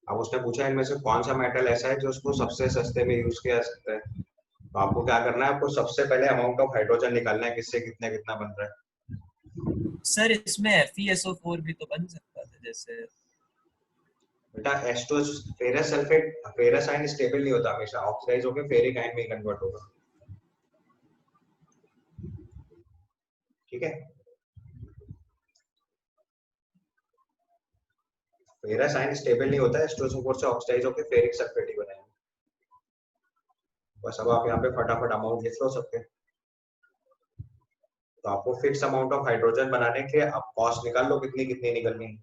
अब उसने पूछा इनमें से कौन सा मेटल ऐसा है जो उसको सबसे सस्ते में यूज किया जा सकता है। तो आपको क्या करना है, आपको सबसे पहले अमाउंट ऑफ हाइड्रोजन निकालना है, किससे कितना कितना बन रहा है। सर इसमें FeSO4 भी तो बन सकता था, जैसे बेटा H2 ferrous sulphate, ferrous ion stable नहीं होता, हमेशा ऑक्सीडाइज होकर फेरिक आयन में कन्वर्ट होगा, ठीक है। फेरस आयन स्टेबल नहीं होता है, H2SO4 से ऑक्सीडाइज होकर फेरिक सल्फेट ही बनाएगा। बस अब आप यहाँ पे फटाफट अमाउंट लिख लो सबके। तो आपको फिक्स अमाउंट ऑफ हाइड्रोजन बनाने के लिए आप कॉस्ट निकाल लो, कितनी कितनी निकलनी है।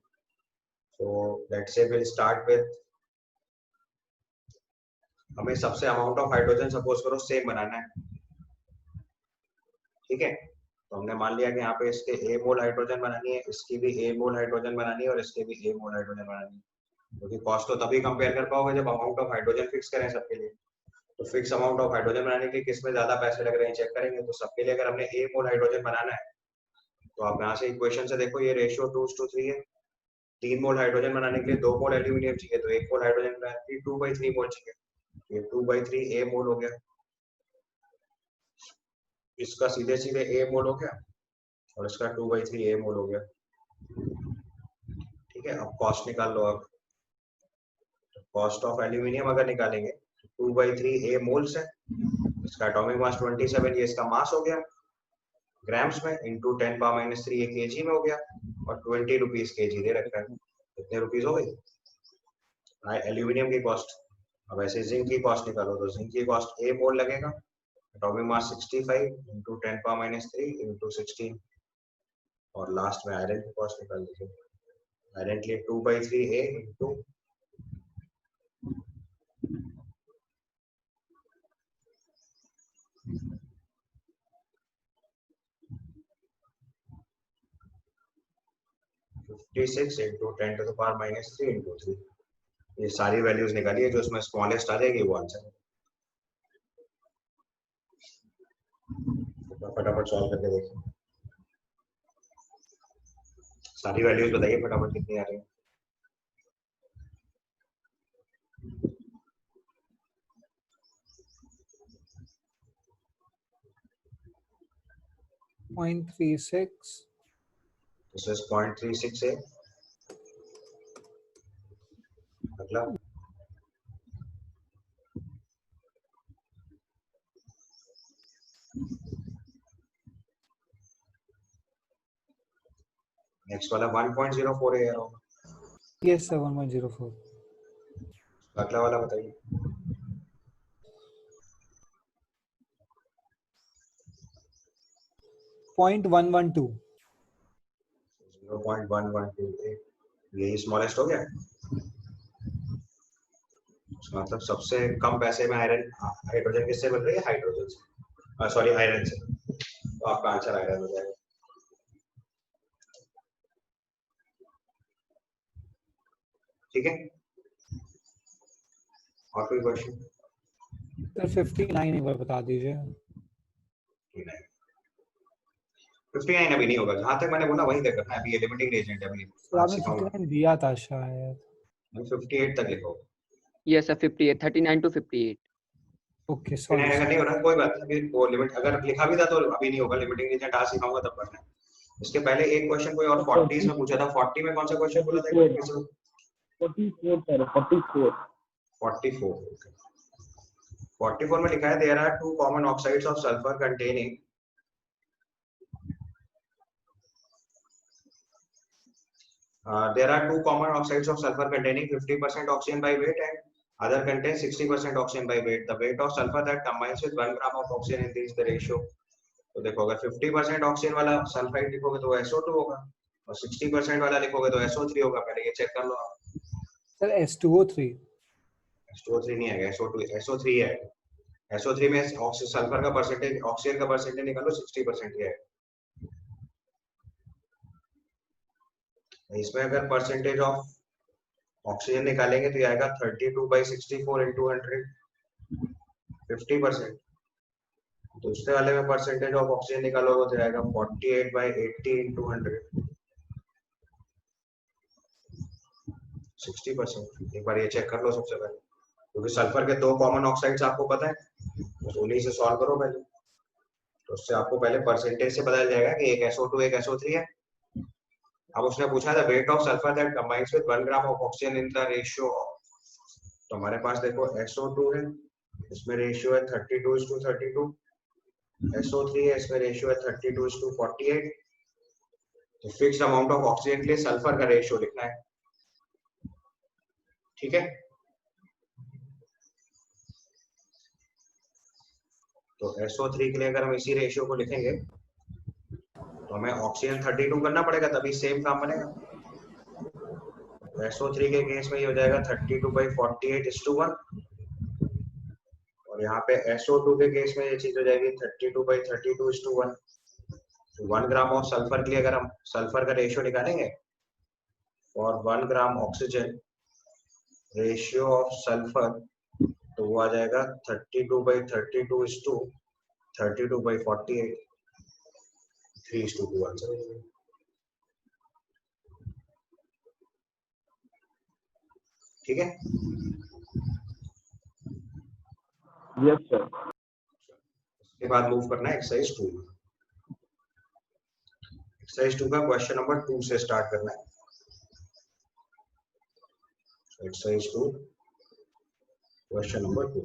So let's say will start with, हमें सबसे अमाउंट ऑफ हाइड्रोजन सपोज करो सेम बनाना है, ठीक है। तो हमने मान लिया कि यहाँ पे इसके A मोल हाइड्रोजन बनानी है, इसकी भी A मोल हाइड्रोजन बनानी है और इसके भी A मोल हाइड्रोजन बनानी है। क्योंकि कॉस्ट तो तभी कंपेयर कर पाओगे जब अमाउंट ऑफ हाइड्रोजन फिक्स करें सबके लिए। तो फिक्स अमाउंट ऑफ हाइड्रोजन बनाने के लिए किसमें ज्यादा पैसे लग रहे हैं चेक करेंगे। तो सबके लिए अगर हमने A मोल हाइड्रोजन बनाना है, तो आप यहाँ से इक्वेशन से देखो, ये रेशियो 2:3 है। 3 मोल हाइड्रोजन बनाने के लिए 2 मोल एल्यूमिनियम चाहिए, तो 1 मोल हाइड्रोजन बनाने के लिए 2/3 मोल चाहिए। ये 2/3 A मोल हो गया, इसका सीधे सीधे A मोल हो गया और इसका 2/3 A मोल हो गया, ठीक है। अब कॉस्ट निकाल लो। अब कॉस्ट ऑफ एल्यूमिनियम अगर निकालेंगे, 2/3 A मोल्स है, इसका एटॉमिक मास 27, ये इसका मास हो गया ग्राम्स में, इंटू 10⁻³ ये केजी में हो गया, और 20 रुपीज केजी दे रखा है। कितने रुपीज हो गई एल्यूमिनियम की कॉस्ट। अब ऐसे जिंक की कॉस्ट निकालो, तो जिंक की कॉस्ट A मोल लगेगा, एटॉमिक मास 65 इंटू 10⁻³ इंटू 16, और लास्ट में आयरन की कॉस्ट निकाल लीजिए। आयरन के लिए 2/3 A इंटू 56 इंटू 10⁻³ इंटू 3। ये सारी वैल्यूज निकालिए, जो उसमें स्मॉलेस्ट आ जाएगी वो आंसर है। फटाफट सॉल्व करके देखिए, सारी वैल्यूज बताइए फटाफट कितनी आ रही है। .36 This is 0.36 है। अगला नेक्स्ट वाला 1.04 है यार होगा। yes sir 1.04 अगला वाला बताइए। .112 0.1128, यही स्मॉलेस्ट हो गया। उसका मतलब सबसे कम पैसे में आयरन हाइड्रोजन किससे बन रही है? हाइड्रोजन से, सॉरी आयरन से। तो आपका आंसर आयरन हो जाएगा। ठीक है, और कोई क्वेश्चन? सर 59 एक बार बता दीजिए। 59 अभी नहीं होगा, जहां तक मैंने बोला वही तक करना है। अभी ये लिमिटिंग एजेंट है, अभी सर आज आपने सिखाऊंगा। 59 दिया था शायद। 58 तक लिखो। Yes sir 58 39 to 58। Okay 59 sorry अगर नहीं हो रहा कोई बात नहीं, अभी वो लिमिट अगर लिखा भी था तो अभी नहीं होगा। लिमिटिंग एजेंट आज सिखाऊंगा तब करना है। इसके पहले एक क्वेश्चन कोई और 40s में पूछा था। 40 में कौन सा क्वेश्चन बोला था? 44 सर 44। 44 okay. 44 में लिखा है there are two common oxides of sulphur containing there are two common oxides of sulfur containing 50% oxygen by weight and other contains 60% oxygen by weight. The weight of sulfur that combines with 1 gram of oxygen increase the ratio. तो देखो अगर 50% oxygen वाला sulphide लिखोगे तो SO2 होगा और 60% वाला लिखोगे तो SO3 होगा। पहले ये चेक कर लो आप। Sir S2O3। SO3 नहीं आएगा, SO3 है। SO3 में सल्फर का परसेंटेज, ऑक्सीजन का परसेंटेज निकालो, 60% ही है। इसमें अगर परसेंटेज ऑफ ऑक्सीजन निकालेंगे तो ये आएगा 32/64 into 100, 50%। दूसरे वाले में परसेंटेज ऑफ ऑक्सीजन निकालोगे तो आएगा 48/80 into 100, 60%। एक बार ये चेक कर लो सबसे पहले, क्योंकि सल्फर के दो कॉमन ऑक्साइड्स आपको पता है, तो उन्हीं से सॉल्व करो पहले। तो उससे आपको पहले परसेंटेज से पता चल जाएगा कि एक SO2 एक SO3 है। अब उसने पूछा था weight of sulphur that combines with 1 gram of oxygen in the ratio of, तो हमारे पास देखो SO2 है, इसमें रेशियो है 32:32, SO3 है, इसमें रेशियो है 32:48। तो फिक्स्ड अमाउंट ऑफ ऑक्सीजन के लिए सल्फर का रेशियो लिखना है। ठीक है, तो SO3 के लिए अगर हम इसी रेशियो को लिखेंगे तो हमें ऑक्सीजन 32 करना पड़ेगा, तभी सेम काम बनेगा। SO3 के केस में ये हो जाएगा 32/48:1, और यहाँ पे SO2 के केस में ये चीज हो जाएगी 32/32:1। 1 ग्राम ऑफ सल्फर के लिए अगर हम सल्फर का रेशियो निकालेंगे for 1 gram oxygen, ratio of sulphur, तो वो आ जाएगा 32/32:32/48, 3:2 आंसर। ठीक है, यस सर। इसके बाद मूव करना है एक्सरसाइज 2। एक्सरसाइज 2 का क्वेश्चन नंबर 2 से स्टार्ट करना है। Exercise 2 question number 2।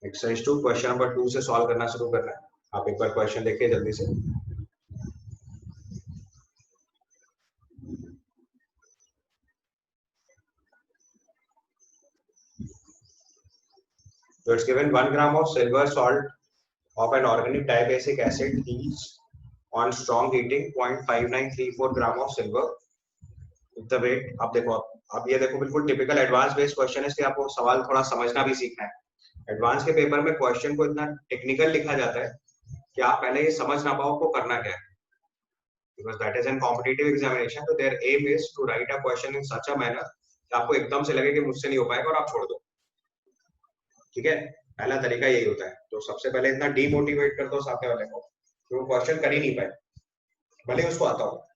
Exercise 2 question number 2 से सॉल्व करना शुरू करना है। आप एक बार क्वेश्चन देखिए जल्दी से। So it's given 1 gram of silver salt of an organic dibasic acid is on strong heating 0.5934 gram of silver with the weight। अब देखो, अब ये देखो बिल्कुल टिपिकल एडवांस बेस्ड क्वेश्चन है, इसलिए आपको सवाल थोड़ा समझना भी सीखना है। एडवांस के पेपर में क्वेश्चन को इतना टेक्निकल लिखा जाता है कि आप पहले ये समझ ना पाओ को करना क्या है, because that is an competitive examination, so their aim is to write a question in such a manner कि आपको एकदम से लगे कि मुझसे नहीं हो पाएगा और आप छोड़ दो। ठीक है, पहला तरीका यही होता है। तो सबसे पहले इतना डीमोटिवेट कर दो सामने वाले को कि वो क्वेश्चन कर ही नहीं पाए, भले उसको आता हो।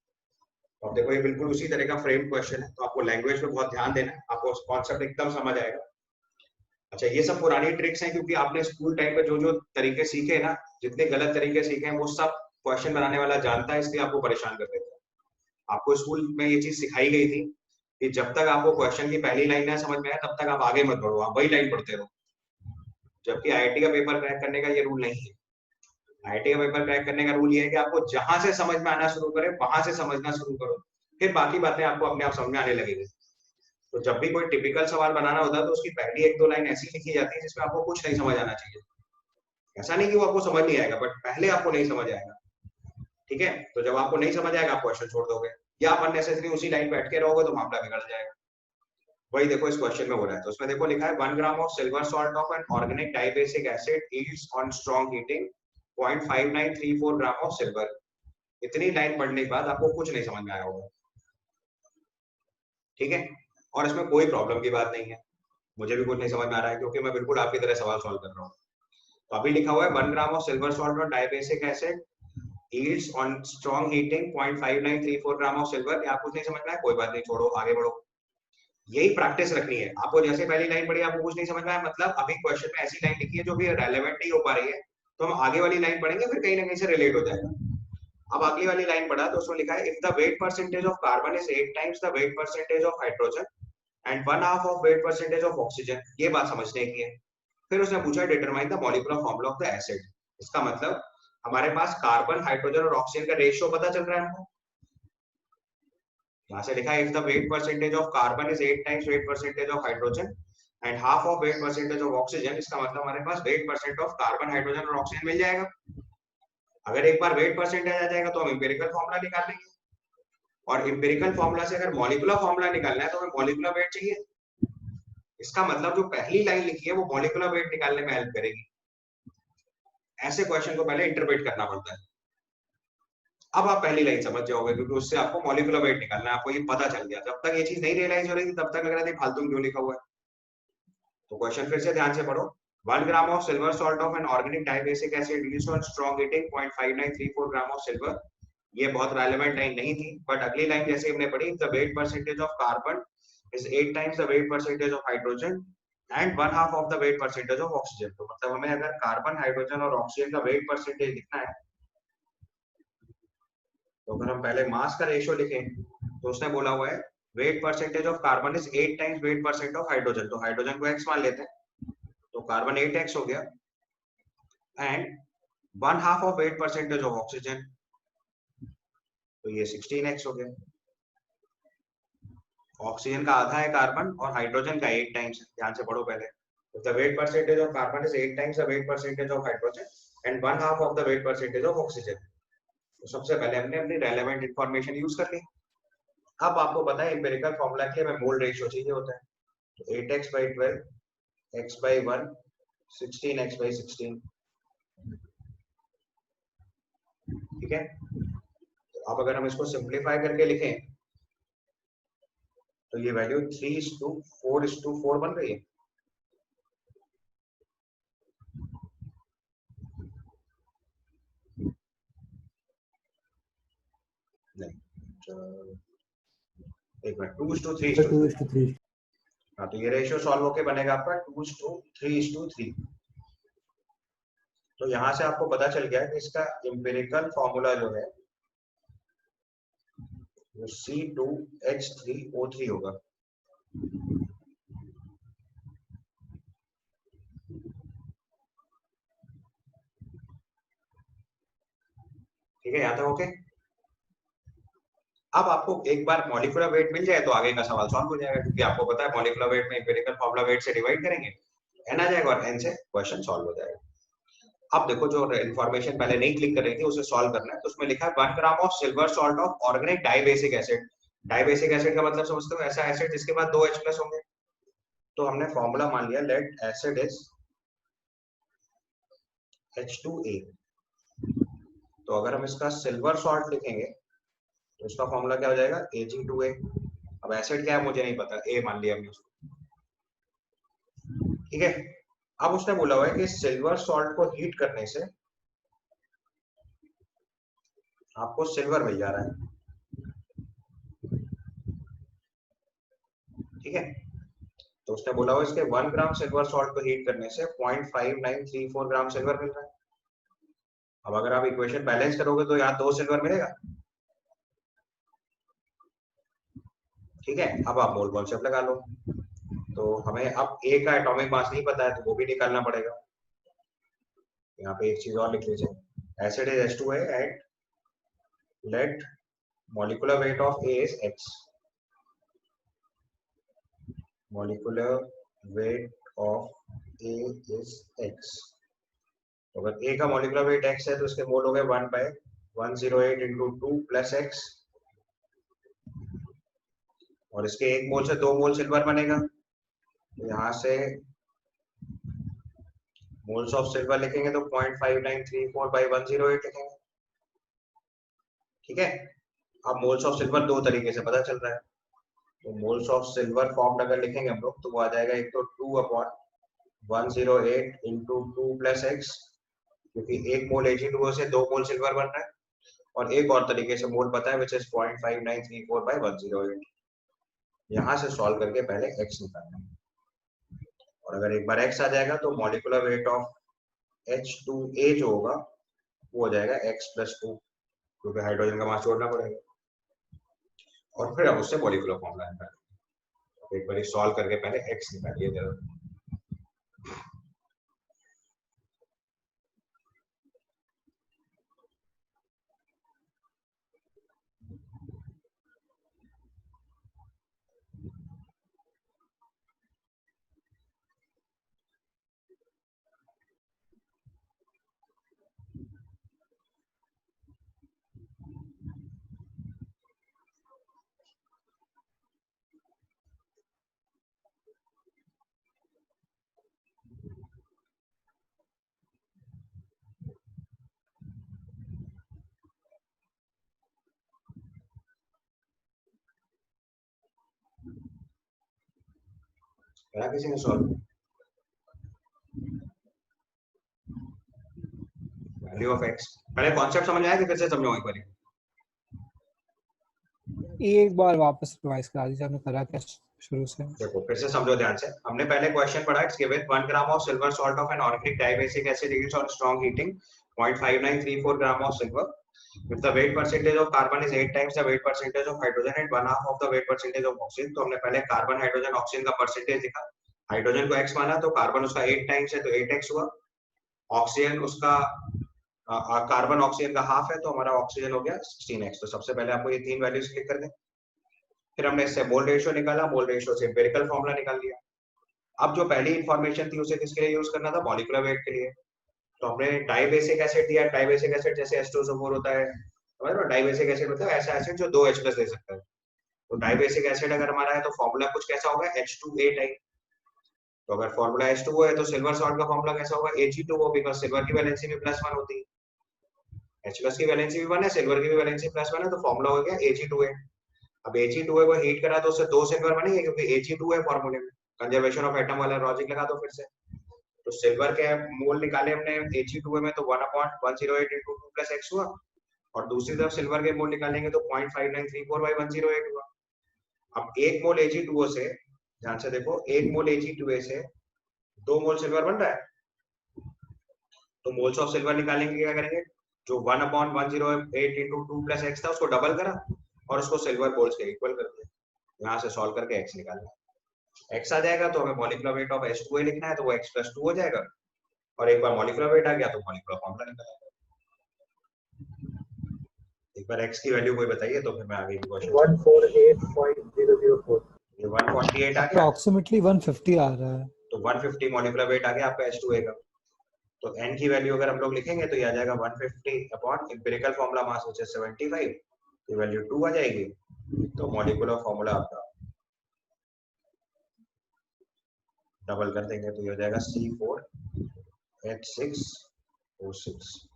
अब देखो ये बिल्कुल उसी तरह का फ्रेम क्वेश्चन है, तो आपको लैंग्वेज पे बहुत ध्यान देना है, आपको कॉन्सेप्ट एकदम समझ आएगा। अच्छा, ये सब पुरानी ट्रिक्स हैं, क्योंकि आपने स्कूल टाइम पे जो जो तरीके सीखे ना, जितने गलत तरीके सीखे हैं, वो सब क्वेश्चन बनाने वाला जानता है, इसलिए आपको परेशान कर देता है। आपको स्कूल में ये चीज सिखाई गई थी कि जब तक आपको क्वेश्चन की पहली लाइन ना समझ में आए तब तक आप आगे मत बढ़ो, आप वही लाइन पढ़ते रहो। जबकि IIT का पेपर क्रैक करने का ये रूल नहीं है। IIT का पेपर क्रैक करने का रूल ये है कि आपको जहां से समझ में आना शुरू करे वहां से समझना शुरू करो, फिर बाकी बातें आपको अपने आप समझ में आने लगेगी। तो जब भी कोई टिपिकल सवाल बनाना होता है तो उसकी पहली एक दो लाइन ऐसी लिखी जाती है जिसमें आपको कुछ नहीं समझ आना चाहिए। ऐसा नहीं कि वो आपको समझ नहीं आएगा, बट पहले आपको नहीं समझ आएगा। ठीक है, तो जब आपको नहीं समझ आएगा आप क्वेश्चन छोड़ दोगे या आप अननेसेसरी उसी लाइन पे अटके रहोगे तो मामला बिगड़ जाएगा। वही देखो इस क्वेश्चन में हो रहा है, तो उसमें देखो लिखा है 1 gram of silver salt of an organic dibasic acid yields on strong heating 0.5934 gram of silver. इतनी लाइन पढ़ने के बाद आपको कुछ नहीं समझ में आया होगा। ठीक है, और इसमें कोई प्रॉब्लम की बात नहीं है, मुझे भी कुछ नहीं समझ में आ रहा है क्योंकि मैं बिल्कुल आपकी तरह सवाल सॉल्व कर रहा हूँ। तो अभी लिखा हुआ है 1 gram of silver salt on dibasic acid yields on strong heating 0.5934 gram of silver. आप कुछ नहीं समझ में आया, कोई बात नहीं, छोड़ो आगे बढ़ो। यही प्रैक्टिस रखनी है आपको। जैसे पहली लाइन पढ़ी आपको कुछ नहीं समझ में आया, मतलब अभी क्वेश्चन में ऐसी लाइन लिखी है जो भी रेलेवेंट नहीं हो पा रही है, तो हम आगे वाली लाइन पढ़ेंगे फिर कहीं ना कहीं से रिलेट हो जाएगा। अब अगली वाली लाइन पढ़ा तो उसमें लिखा है if the wait percentage of carbon is 8 times the wait percentage of hydrogen and 1/2 of weight percentage of oxygen. ये बात समझने की है। फिर उसने पूछा determine the molecular formula of the acid. इसका मतलब हमारे पास कार्बन हाइड्रोजन और ऑक्सीजन का रेशियो पता चल रहा है हमको। यहाँ से लिखा है if the wait percentage of carbon is 8 times wait percentage of hydrogen and half of weight percentage of oxygen. इसका मतलब हमारे पास weight percent of carbon hydrogen और ऑक्सीजन मिल जाएगा। अगर एक बार वेट परसेंटेज आ जाएगा तो हम इंपेरिकल फॉर्मूला निकाल लेंगे, और इंपेरिकल फॉर्मूला से अगर मॉलिक्यूलर फॉर्मूला निकालना है तो हमें मॉलिक्यूलर वेट चाहिए। इसका मतलब जो पहली लाइन लिखी है वो मॉलिक्यूलर वेट निकालने में हेल्प करेगी। ऐसे क्वेश्चन को पहले इंटरप्रेट करना पड़ता है। अब आप पहली लाइन समझ जाओगे क्योंकि उससे आपको मॉलिक्यूलर वेट निकालना है, आपको ये पता चल गया। जब तक ये चीज नहीं रियलाइज हो रही थी तब तक लग रहा था फालतू क्यों लिखा हुआ है। तो क्वेश्चन फिर से ध्यान से पढ़ो। 1 gram of silver salt of an organic dibasic acid used on strong heating 0.5934 gram of silver. ये बहुत रेलेवेंट लाइन नहीं थी, बट अगली लाइन जैसे हमने पढ़ी the wait percentage of carbon is 8 times the wait percentage of hydrogen and 1/2 of the wait percentage of oxygen. तो मतलब हमें अगर कार्बन हाइड्रोजन और ऑक्सीजन का वेट परसेंटेज लिखना है तो अगर हम पहले मास का रेशियो लिखें तो उसने बोला हुआ है wait percentage of carbon is 8 times wait percent of hydrogen. तो हाइड्रोजन को x मान लेते हैं, तो कार्बन 8x हो गया and 1/2 of weight percentage of oxygen, तो ये 16x हो गया। ऑक्सीजन का आधा है कार्बन और हाइड्रोजन का 8 टाइम्स। ध्यान से पढ़ो पहले। तो the wait percentage of carbon is 8 times the wait percentage of hydrogen and 1/2 of the wait percentage of oxygen. तो सबसे पहले हमने अपनी रेलेवेंट इंफॉर्मेशन यूज कर ली। अब आपको पता है एम्पिरिकल फॉर्मूला के लिए हमें मोल रेशियो चाहिए होता है। तो 8x/12 x/1 16x/16। ठीक है, तो अब अगर हम इसको सिंप्लीफाई करके लिखें तो ये वैल्यू 3:4:4 बन रही है। नहीं, एक मिनट, 2:3। हाँ, तो ये रेशियो सॉल्व होके बनेगा आपका 2:3:3। तो यहां से आपको पता चल गया कि इसका एम्पिरिकल फॉर्मूला जो है वो C2H3O3 होगा। ठीक है, यहाँ तक ओके। अब आपको एक बार मॉलिक्यूलर वेट मिल जाए तो आगे का सवाल सॉल्व हो जाएगा, क्योंकि आपको पता है मॉलिक्यूलर वेट में एम्पिरिकल फॉर्मूला वेट से डिवाइड करेंगे, n आ जाएगा और n से क्वेश्चन सॉल्व हो जाएगा। अब देखो जो इन्फॉर्मेशन पहले नहीं क्लिक कर रही थी उसे सॉल्व करना है। तो उसमें लिखा है 1 gram of silver salt of organic dibasic acid. Dibasic acid का मतलब समझते हो, ऐसा एसिड जिसके बाद 2 H+ होंगे। तो हमने फॉर्मूला मान लिया लेट एसिड इज H2A। तो अगर हम इसका सिल्वर सॉल्ट लिखेंगे तो इसका फॉर्मूला क्या हो जाएगा Ag2A। अब एसिड क्या है मुझे नहीं पता, A मान लिया हमने उसको। ठीक है, अब उसने बोला हुआ है कि सिल्वर सॉल्ट को हीट करने से आपको सिल्वर मिल जा रहा है। ठीक है, तो उसने बोला हुआ इसके 1 ग्राम सिल्वर सॉल्ट को हीट करने से 0.5934 ग्राम सिल्वर मिल रहा है। अब अगर आप इक्वेशन बैलेंस करोगे तो यहाँ 2 सिल्वर मिलेगा। ठीक है, अब आप मोल कॉन्सेप्ट लगा लो। तो हमें अब A का एटॉमिक मास नहीं पता है तो वो भी निकालना पड़ेगा। यहाँ पे एक चीज और लिख लीजिए, acid is H2A and let molecular weight of A is X। molecular weight of A is X. तो अगर A का molecular weight X है तो इसके मोल हो गए 1/108 into 2 plus X, और इसके एक मोल से 2 मोल सिल्वर बनेगा, तो यहाँ से मोल्स ऑफ सिल्वर लिखेंगे तो 0.5934/108 लिखेंगे। ठीक है, अब मोल्स ऑफ सिल्वर दो तरीके से पता चल रहा है, तो मोल्स ऑफ सिल्वर फॉर्म अगर लिखेंगे हम लोग तो वो आ जाएगा एक तो 2/108 into 2 plus X, क्योंकि एक मोल Ag2O से 2 मोल सिल्वर बन रहा है, और एक और तरीके से मोल पता है विच इज 0.5934/108। यहाँ से सॉल्व करके पहले X निकालना है, और अगर एक बार X आ जाएगा तो मॉलिक्यूलर वेट ऑफ H2A जो होगा वो हो जाएगा X + 2, क्योंकि हाइड्रोजन का मास जोड़ना पड़ेगा, और फिर अब उससे मॉलिक्यूलर फॉर्मूला निकालेंगे। एक बार सॉल्व करके पहले X निकालिए जरा। करा किसी ने सॉल्व? वैल्यू ऑफ X पहले कॉन्सेप्ट समझ आया कि फिर से समझाऊं एक बार? एक बार वापस रिवाइज करा दीजिए, आपने करा क्या शुरू से? देखो फिर से समझो ध्यान से। हमने पहले क्वेश्चन पढ़ा, it's given 1 gram of silver salt of an organic dibasic acid heats on strong heating 0.5934 gram of silver, if the weight percentage of carbon is 8 times the weight percentage of hydrogen and 1/2 of the weight percentage of oxygen। तो हमने पहले carbon hydrogen oxygen का percentage लिखा, hydrogen को x माना तो carbon उसका 8 times है तो 8x हुआ, ऑक्सीजन उसका कार्बन ऑक्सीजन का हाफ है तो हमारा ऑक्सीजन हो गया 16x। तो सबसे पहले आपको ये तीन वैल्यूज क्लिक कर दें, फिर हमने इससे मोल रेशियो निकाला, मोल रेशियो से एम्पिरिकल फॉर्मूला निकाल लिया। अब जो पहली इंफॉर्मेशन थी उसे किसके लिए यूज करना था? मॉलिक्यूलर वेट के लिए। तो हमने डाइबेसिक एसिड दिया, डाइबेसिक एसिड जैसे H2SO4 होता है, समझ रहे हो? डाइबेसिक एसिड मतलब ऐसा एसिड जो 2H+ दे सकता है। तो डाइबेसिक एसिड अगर हमारा है तो फॉर्मूला कुछ कैसा होगा? H2A type. तो अगर फॉर्मूला H2O है तो सिल्वर सॉल्ट का फॉर्मूला कैसा होगा? Ag2O, बिकॉज़ सिल्वर की वैलेंसी भी +1 होती है, H+ की वैलेंसी भी 1 है, सिल्वर की भी वैलेंसी +1 है, तो फॉर्मूला हो गया Ag2A। अब Ag2A को हीट करा तो उससे 2 सिल्वर बनेंगे, क्योंकि Ag2 है फॉर्मूले में। कंजर्वेशन ऑफ एटम वाला लॉजिक लगा दो फिर से। तो सिल्वर के मोल निकाले हमने Ag2A में, तो 1/108 into 2 plus X हुआ, और दूसरी तरफ सिल्वर के मोल निकालेंगे तो 0.5934/108 हुआ। अब एक मोल Ag2O से, ध्यान से देखो, एक मोल Ag2A से 2 मोल सिल्वर बन रहा है, तो मोल्स ऑफ सिल्वर निकालेंगे क्या करेंगे? जो 1/108 into 2 plus X था उसको डबल करा और उसको सिल्वर मोल्स के इक्वल कर दिया। यहाँ से सॉल्व करके X निकालना। X आ जाएगा तो हमें मॉलिक्यूलर वेट ऑफ H2A लिखना है, तो वो X + 2 हो जाएगा, और एक बार मॉलिक्यूलर वेट आ गया तो मॉलिक्यूलर फॉर्मूला निकल आएगा। एक बार X की वैल्यू कोई बताइए तो फिर मैं आगे की क्वेश्चन 148.004। ये 148 आ गया, अप्रॉक्सीमेटली 150 आ रहा है। तो 150 मॉलिक्यूलर वेट आ गया आपका H2A का। तो N की वैल्यू अगर हम लोग लिखेंगे तो ये आ जाएगा 150 upon empirical formula mass which is 75, ये वैल्यू 2 आ जाएगी, तो मॉलिक्यूलर फॉर्मूला आपका डबल कर देंगे तो ये हो जाएगा C4H6O6,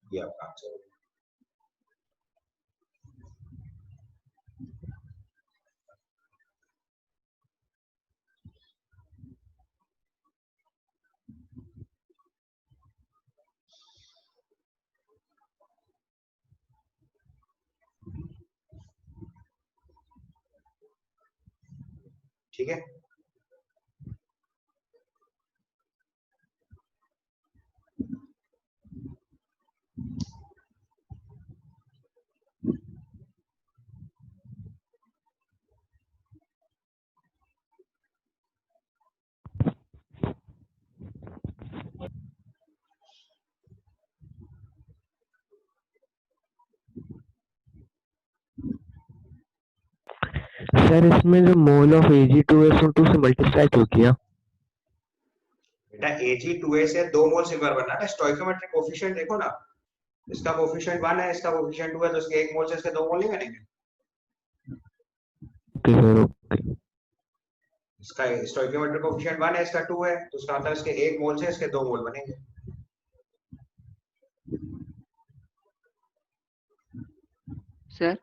ये आपका आंसर है। ठीक है, सर इसमें जो मोल ऑफ Ag2SO2 से मल्टीप्लाई क्यों किया? बेटा Ag2A से 2 मोल सिल्वर बनना है, स्टोइकोमेट्रिक कोफिशिएंट देखो ना, इसका कोफिशिएंट 1 है, इसका कोफिशिएंट 2 है, तो इसके 1 मोल से इसके 2 मोल नहीं बनेंगे? Okay sir, okay. इसका स्टोइकोमेट्रिक कोफिशिएंट 1 है, इसका 2 है, तो इसका मतलब इसके 1 मोल से इसके 2 मोल बनेंगे। सर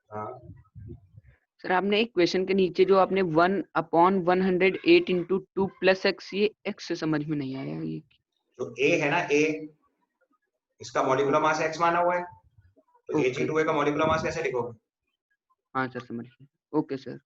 हाँ सर आपने एक क्वेश्चन के नीचे जो आपने 1/108 इंटू 2 प्लस एक्स, ये एक्स से समझ में नहीं आया ये। जो A है ना, A इसका मॉलिक्यूलर मास x माना हुआ है, तो ओके। Ag2A का मॉलिक्यूलर मास कैसे लिखोगे? हाँ सर समझ गया। Okay sir.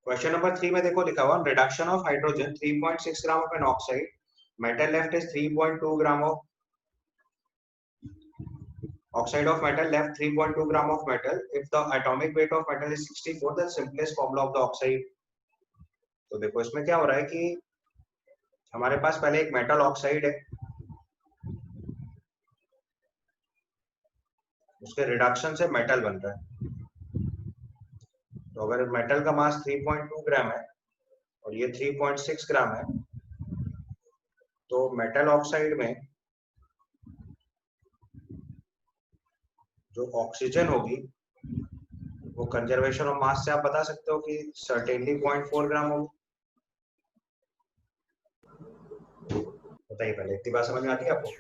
क्वेश्चन नंबर 3 में देखो लिखा हुआ reduction of hydrogen 3.6 gram of an oxide, metal left is 3.2 gram of oxide of metal left 3.2 gram of metal. If the atomic weight of metal is 64, the simplest formula of the oxide. तो देखो इसमें क्या हो रहा है कि हमारे पास पहले एक मेटल ऑक्साइड है, उसके रिडक्शन से मेटल बन रहा है। तो अगर मेटल का मास 3.2 ग्राम है और ये 3.6 ग्राम है, तो मेटल ऑक्साइड में जो ऑक्सीजन होगी वो कंजर्वेशन ऑफ मास से आप बता सकते हो कि सर्टेनली 0.4 ग्राम होगी। बताइए पहले, इतनी बात समझ में आती है आपको?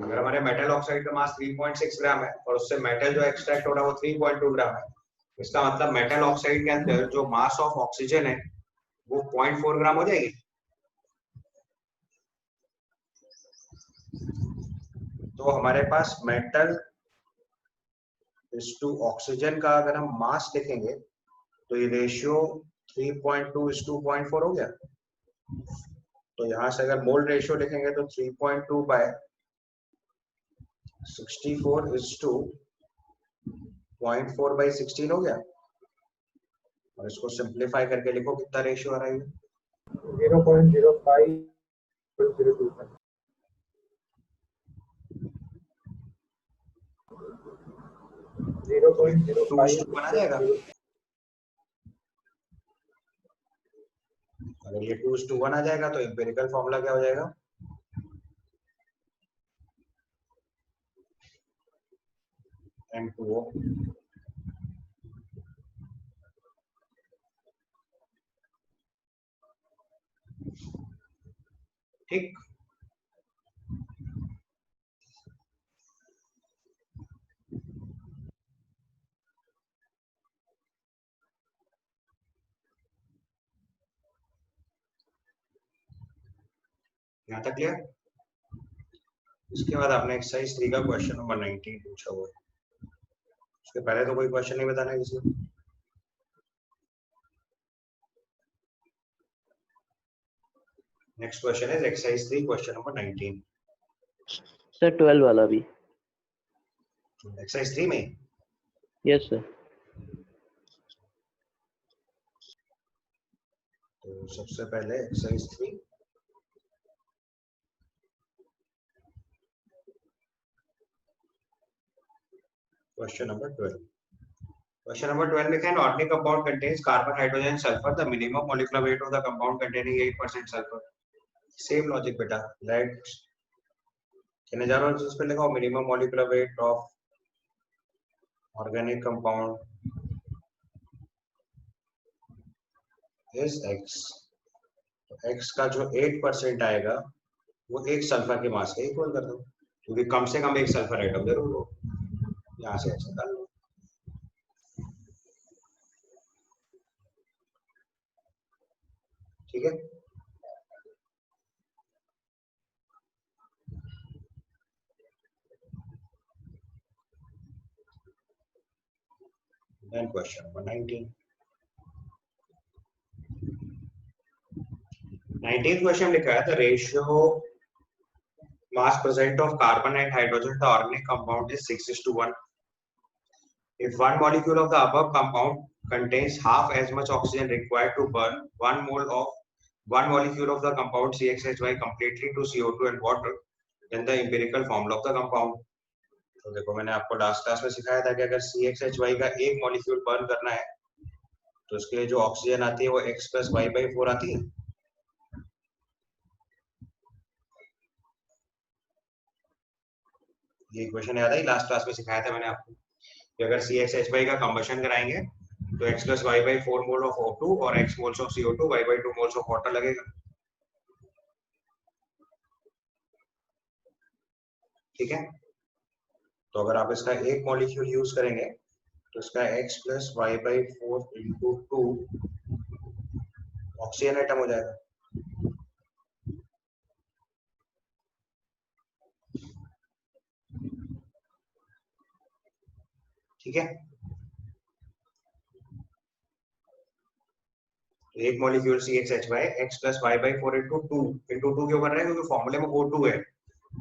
अगर हमारे मेटल ऑक्साइड का मास 3.6 ग्राम है और उससे मेटल जो एक्सट्रैक्ट हो रहा है वो 3.2 ग्राम है, इसका मतलब मेटल ऑक्साइड के अंदर जो मास ऑफ ऑक्सीजन है वो 0.4 ग्राम हो जाएगी। तो हमारे पास मेटल इस टू ऑक्सीजन का अगर हम मास लिखेंगे तो ये रेशियो 3.2 इस टू 0.4 हो गया। तो यहां से अगर मोल रेशियो लिखेंगे तो 3.2 बाय 64 इस टू 0.4 बाय 16 हो गया। और इसको सिंप्लीफाई करके लिखो, कितना रेशियो आ रहा है? 0.05 बना जाएगा। अगर ये 2:1 आ जाएगा तो एम्पिरिकल फॉर्मूला क्या हो जाएगा? N2O। ठीक, यहाँ तक क्लियर? इसके बाद आपने एक्सरसाइज 3 का क्वेश्चन नंबर 19 पूछा हुआ है। उसके पहले तो कोई क्वेश्चन नहीं बताना है किसी को। नेक्स्ट क्वेश्चन है एक्सरसाइज 3 क्वेश्चन नंबर 19। सर 12 वाला भी। एक्सरसाइज 3 में? Yes sir. तो सबसे पहले exercise 3 question number 12। Question number 12 लिखा है organic compound contains carbon, hydrogen, sulphur. The minimum molecular weight of the compound containing 8% sulphur. Same logic बेटा, लेट कहने जा रहा हूं जिस पे लिखा हो minimum molecular weight of organic compound is x। तो x का जो 8% आएगा वो एक सल्फर के मास के इक्वल कर दो, क्योंकि कम से कम एक सल्फर एटम जरूर हो। यहाँ से ऐसे डाल लो। ठीक है, then question number 19। 19th question लिखा है the ratio mass present of carbon and hydrogen the organic compound is 6:1। If one molecule of the above compound contains half as much oxygen required to burn one molecule of the compound CXHY completely to CO2 and water, then the empirical formula of the compound. तो देखो मैंने आपको last class में सिखाया था कि अगर CXHY का एक मॉलिक्यूल बर्न करना है तो उसके लिए जो ऑक्सीजन आती है वो X + Y/4 आती है। ये इक्वेशन याद आई, लास्ट क्लास में सिखाया था मैंने आपको कि अगर CXHY का कंबशन कराएंगे तो X + Y/4 mole of O2 और X moles of CO2 Y/2 moles of water लगेगा। ठीक है, तो अगर आप इसका एक मॉलिक्यूल यूज करेंगे तो इसका X + Y/4 × 2 ऑक्सीजन एटम हो जाएगा। ठीक है, तो एक मॉलिक्यूल CXHY X + Y/4 × 2 क्यों कर रहे हैं? क्योंकि फॉर्मूले में O2 है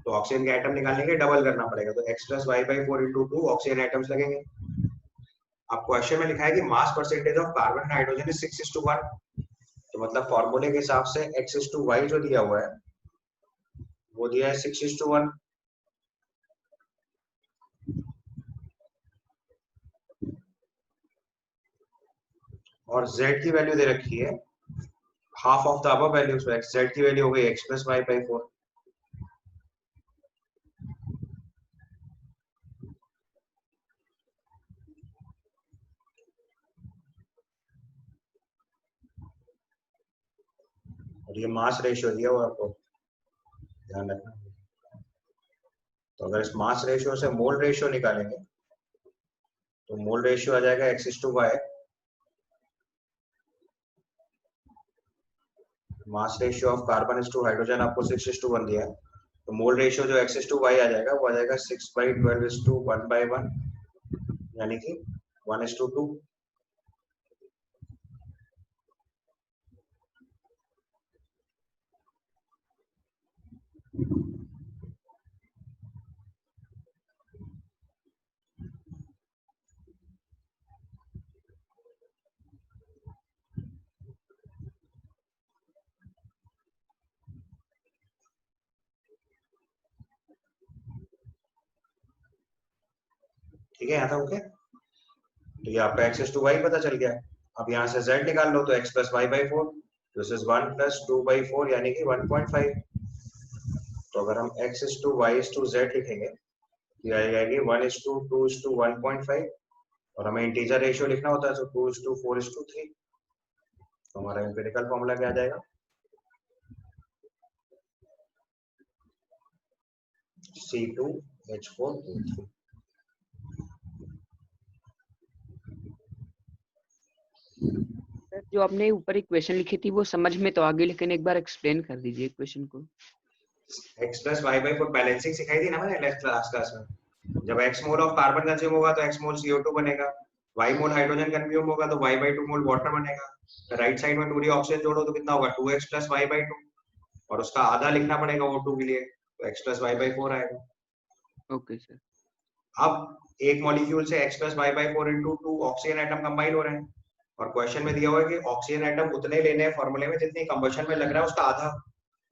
तो ऑक्सीजन के एटम निकालने के डबल करना पड़ेगा, तो X + Y/4 × 2 ऑक्सीजन एटम्स लगेंगे। अब क्वेश्चन में लिखा है कि mass percentage of carbon and hydrogen is 6:1, तो मतलब फॉर्मूले के हिसाब से X/Y जो दिया हुआ है वो दिया है 6:1। और Z की वैल्यू दे रखी है half of the above values, Z की वैल्यू हो गई X + Y/4। और ये मास रेशियो दिया हुआ आपको ध्यान रखना। तो अगर इस मास रेशियो से मोल रेशियो निकालेंगे तो मोल रेशियो आ जाएगा X/Y। Mass ratio of carbon is to hydrogen आपको 6:1 दिया है, तो मोल रेशियो जो X/Y आ जाएगा वो आ जाएगा 6/12:1/1, यानी कि 1:2। ठीक है, यहाँ तक ओके। तो ये आपका X/Y पता चल गया। अब यहाँ से Z निकाल लो, तो X + Y/4, दिस इज 1 + 2/4 यानी कि 1.5। तो अगर हम X/Y/Z लिखेंगे तो ये आ जाएगी 1:2:1.5, और हमें इंटीजर रेशियो लिखना होता है तो 2:4:3। तो हमारा एम्पिरिकल फॉर्मूला क्या आ जाएगा? C2H4O3। जो आपने ऊपर इक्वेशन लिखी थी वो समझ में तो आ गई, लेकिन एक बार एक्सप्लेन कर दीजिए इक्वेशन को। X + Y/4 बैलेंसिंग सिखाई थी ना मैंने लास्ट क्लास में। जब X mole of carbon consume होगा तो X मोल CO2 बनेगा, Y मोल हाइड्रोजन कंज्यूम होगा तो Y/2 मोल वाटर बनेगा। तो राइट साइड में 2D ऑक्सीजन जोड़ो तो कितना होगा? 2X + Y/2, और उसका आधा लिखना पड़ेगा O2 के लिए, तो X + Y/4 आएगा। Okay sir. अब एक मॉलिक्यूल से X + Y/4 × 2 oxygen atom combine हो रहे हैं, और क्वेश्चन में दिया हुआ है कि ऑक्सीजन एटम उतने लेने हैं फॉर्मूले में जितनी कंबशन में लग रहा है उसका आधा।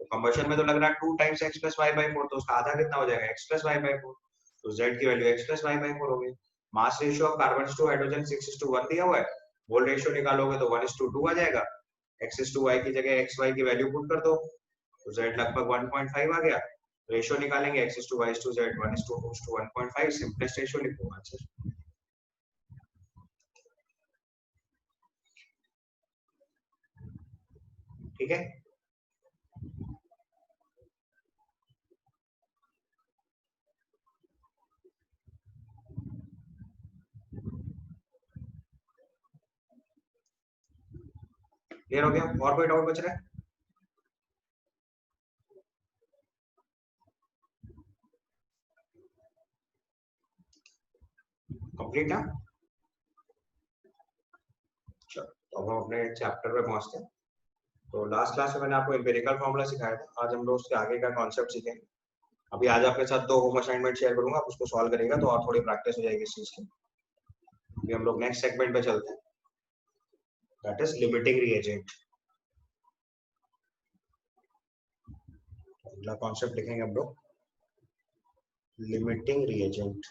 तो कंबशन में तो लग रहा है 2 × X + Y/4, तो उसका आधा कितना हो जाएगा? X + Y/4। तो Z की वैल्यू X + Y/4 हो गई। Mass ratio of carbon to hydrogen 6:1 दिया हुआ है, मोल रेशियो निकालोगे तो 1:2 आ जाएगा। X/Y की जगह XY की वैल्यू पुट कर दो तो Z लगभग 1.5 आ गया। रेशियो निकालेंगे X/Y/Z 1:1.5, सिंपलेस्ट रेशियो लिखो आंसर। ठीक है, क्लियर हो गया? और कोई डाउट बच रहा है? कंप्लीट ना? चलो, तो अब हम अपने चैप्टर पे पहुंचते हैं। तो लास्ट क्लास में मैंने आपको एम्पिरिकल फॉर्मूला सिखाया था, आज हम लोग उसके आगे का कॉन्सेप्ट सीखेंगे। अभी आज आपके साथ 2 होम असाइनमेंट शेयर करूंगा, आप उसको सॉल्व करेगा तो और थोड़ी प्रैक्टिस हो जाएगी इस चीज की। अभी हम लोग नेक्स्ट सेगमेंट पे चलते हैं, दैट इज लिमिटिंग रिएजेंट। अगला कॉन्सेप्ट लिखेंगे हम लोग लिमिटिंग रिएजेंट।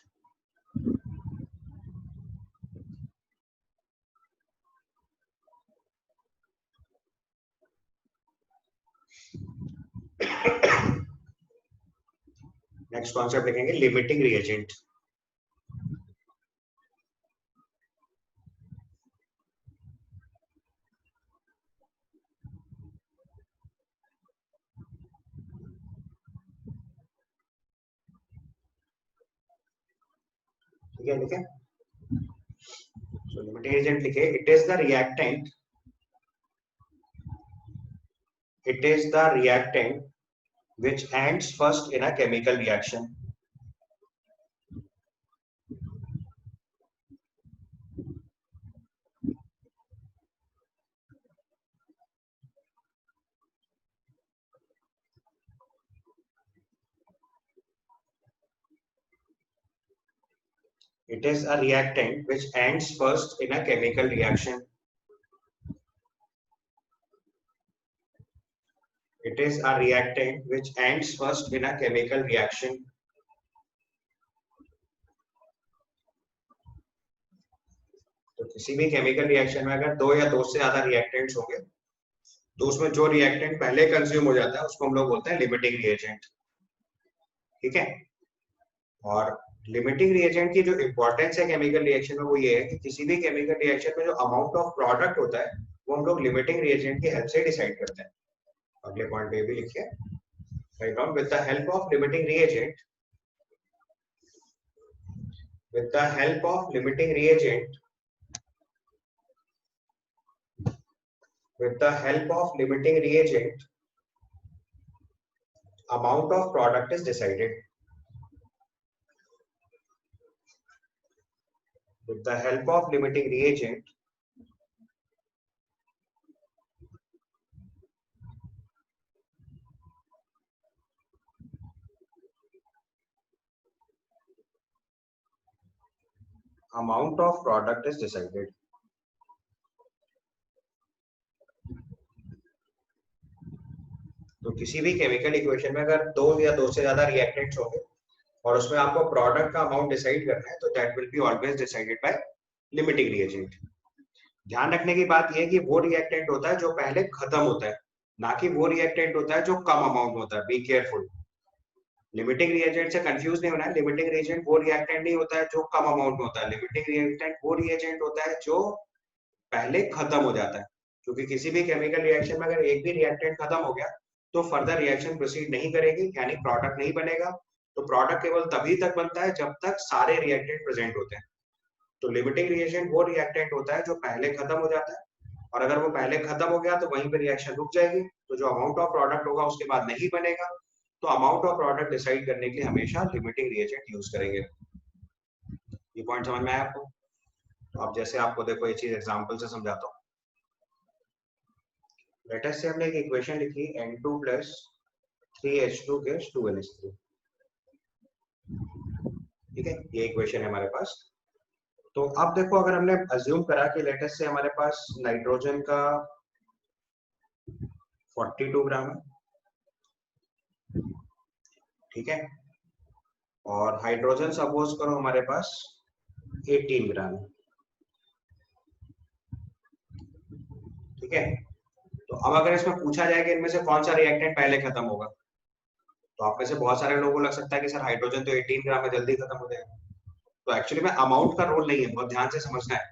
नेक्स्ट कॉन्सेप्ट लिखेंगे लिमिटिंग रिएजेंट। ठीक है, लिखे। सो लिमिटिंग एजेंट लिखे, it is the reactant, it is the reactant which ends first in a chemical reaction. It is a reactant which ends first in a chemical reaction. It is a reactant which ends first in a chemical reaction. तो किसी भी chemical reaction में अगर दो या दो से ज्यादा रिएक्टेंट्स होंगे तो उसमें जो रिएक्टेंट पहले कंज्यूम हो जाता है उसको हम लोग बोलते हैं लिमिटिंग रिएजेंट। ठीक है, और लिमिटिंग रिएजेंट की जो इंपॉर्टेंस है केमिकल रिएक्शन में वो ये है कि किसी भी केमिकल रिएक्शन में जो अमाउंट ऑफ प्रोडक्ट होता है वो हम लोग लिमिटिंग रिएजेंट की हेल्प से डिसाइड करते हैं। अगले पॉइंट पे भी लिखिए, write down with the help of limiting reagent, with the help of limiting reagent, with the help of limiting reagent, amount of product is decided. With the help of limiting reagent, amount of product is decided. तो किसी भी chemical equation में अगर दो या दो से ज्यादा रिएक्टेंट्स होंगे और उसमें आपको प्रोडक्ट का अमाउंट डिसाइड करना है तो that will be always decided by limiting reagent. ध्यान रखने की बात यह है कि वो रिएक्टेंट होता है जो पहले खत्म होता है, ना कि वो रिएक्टेंट होता है जो कम अमाउंट होता है। बी केयरफुल, लिमिटिंग रिएजेंट से कंफ्यूज नहीं होना है। लिमिटिंग रिएजेंट वो रिएक्टेंट नहीं होता है जो कम अमाउंट में होता है, लिमिटिंग रिएक्टेंट वो रिएजेंट होता है जो पहले खत्म हो जाता है। क्योंकि किसी भी केमिकल रिएक्शन में अगर एक भी रिएक्टेंट खत्म हो गया तो फर्दर रिएक्शन प्रोसीड नहीं करेगी, यानी प्रोडक्ट नहीं बनेगा। तो प्रोडक्ट केवल तभी तक बनता है जब तक सारे रिएक्टेंट प्रेजेंट होते हैं। तो लिमिटिंग रिएजेंट वो रिएक्टेंट होता है जो पहले खत्म हो जाता है, और अगर वो पहले खत्म हो गया तो वहीं पे रिएक्शन रुक जाएगी, तो जो अमाउंट ऑफ प्रोडक्ट होगा उसके बाद नहीं बनेगा। तो अमाउंट ऑफ प्रोडक्ट डिसाइड करने के लिए हमेशा लिमिटिंग रिएजेंट यूज करेंगे। ये पॉइंट समझ में आया आपको? तो अब जैसे आपको देखो ये चीज एग्जांपल से समझाता हूँ। लेट अस से हमने एक इक्वेशन लिखी N2 + 3H2 + 2NH3। ठीक है, ये इक्वेशन है हमारे पास। तो अब देखो अगर हमने अज्यूम करा कि लेट अस से हमारे पास नाइट्रोजन का 42 ग्राम है, ठीक है, और हाइड्रोजन सपोज करो हमारे पास 18 ग्राम है। ठीक है, तो अब अगर इसमें पूछा जाए कि इनमें से कौन सा रिएक्टेंट पहले खत्म होगा, तो आप में से बहुत सारे लोगों को लग सकता है कि सर हाइड्रोजन तो 18 ग्राम में जल्दी खत्म हो जाएगा। तो एक्चुअली में अमाउंट का रोल नहीं है, बहुत ध्यान से समझना है।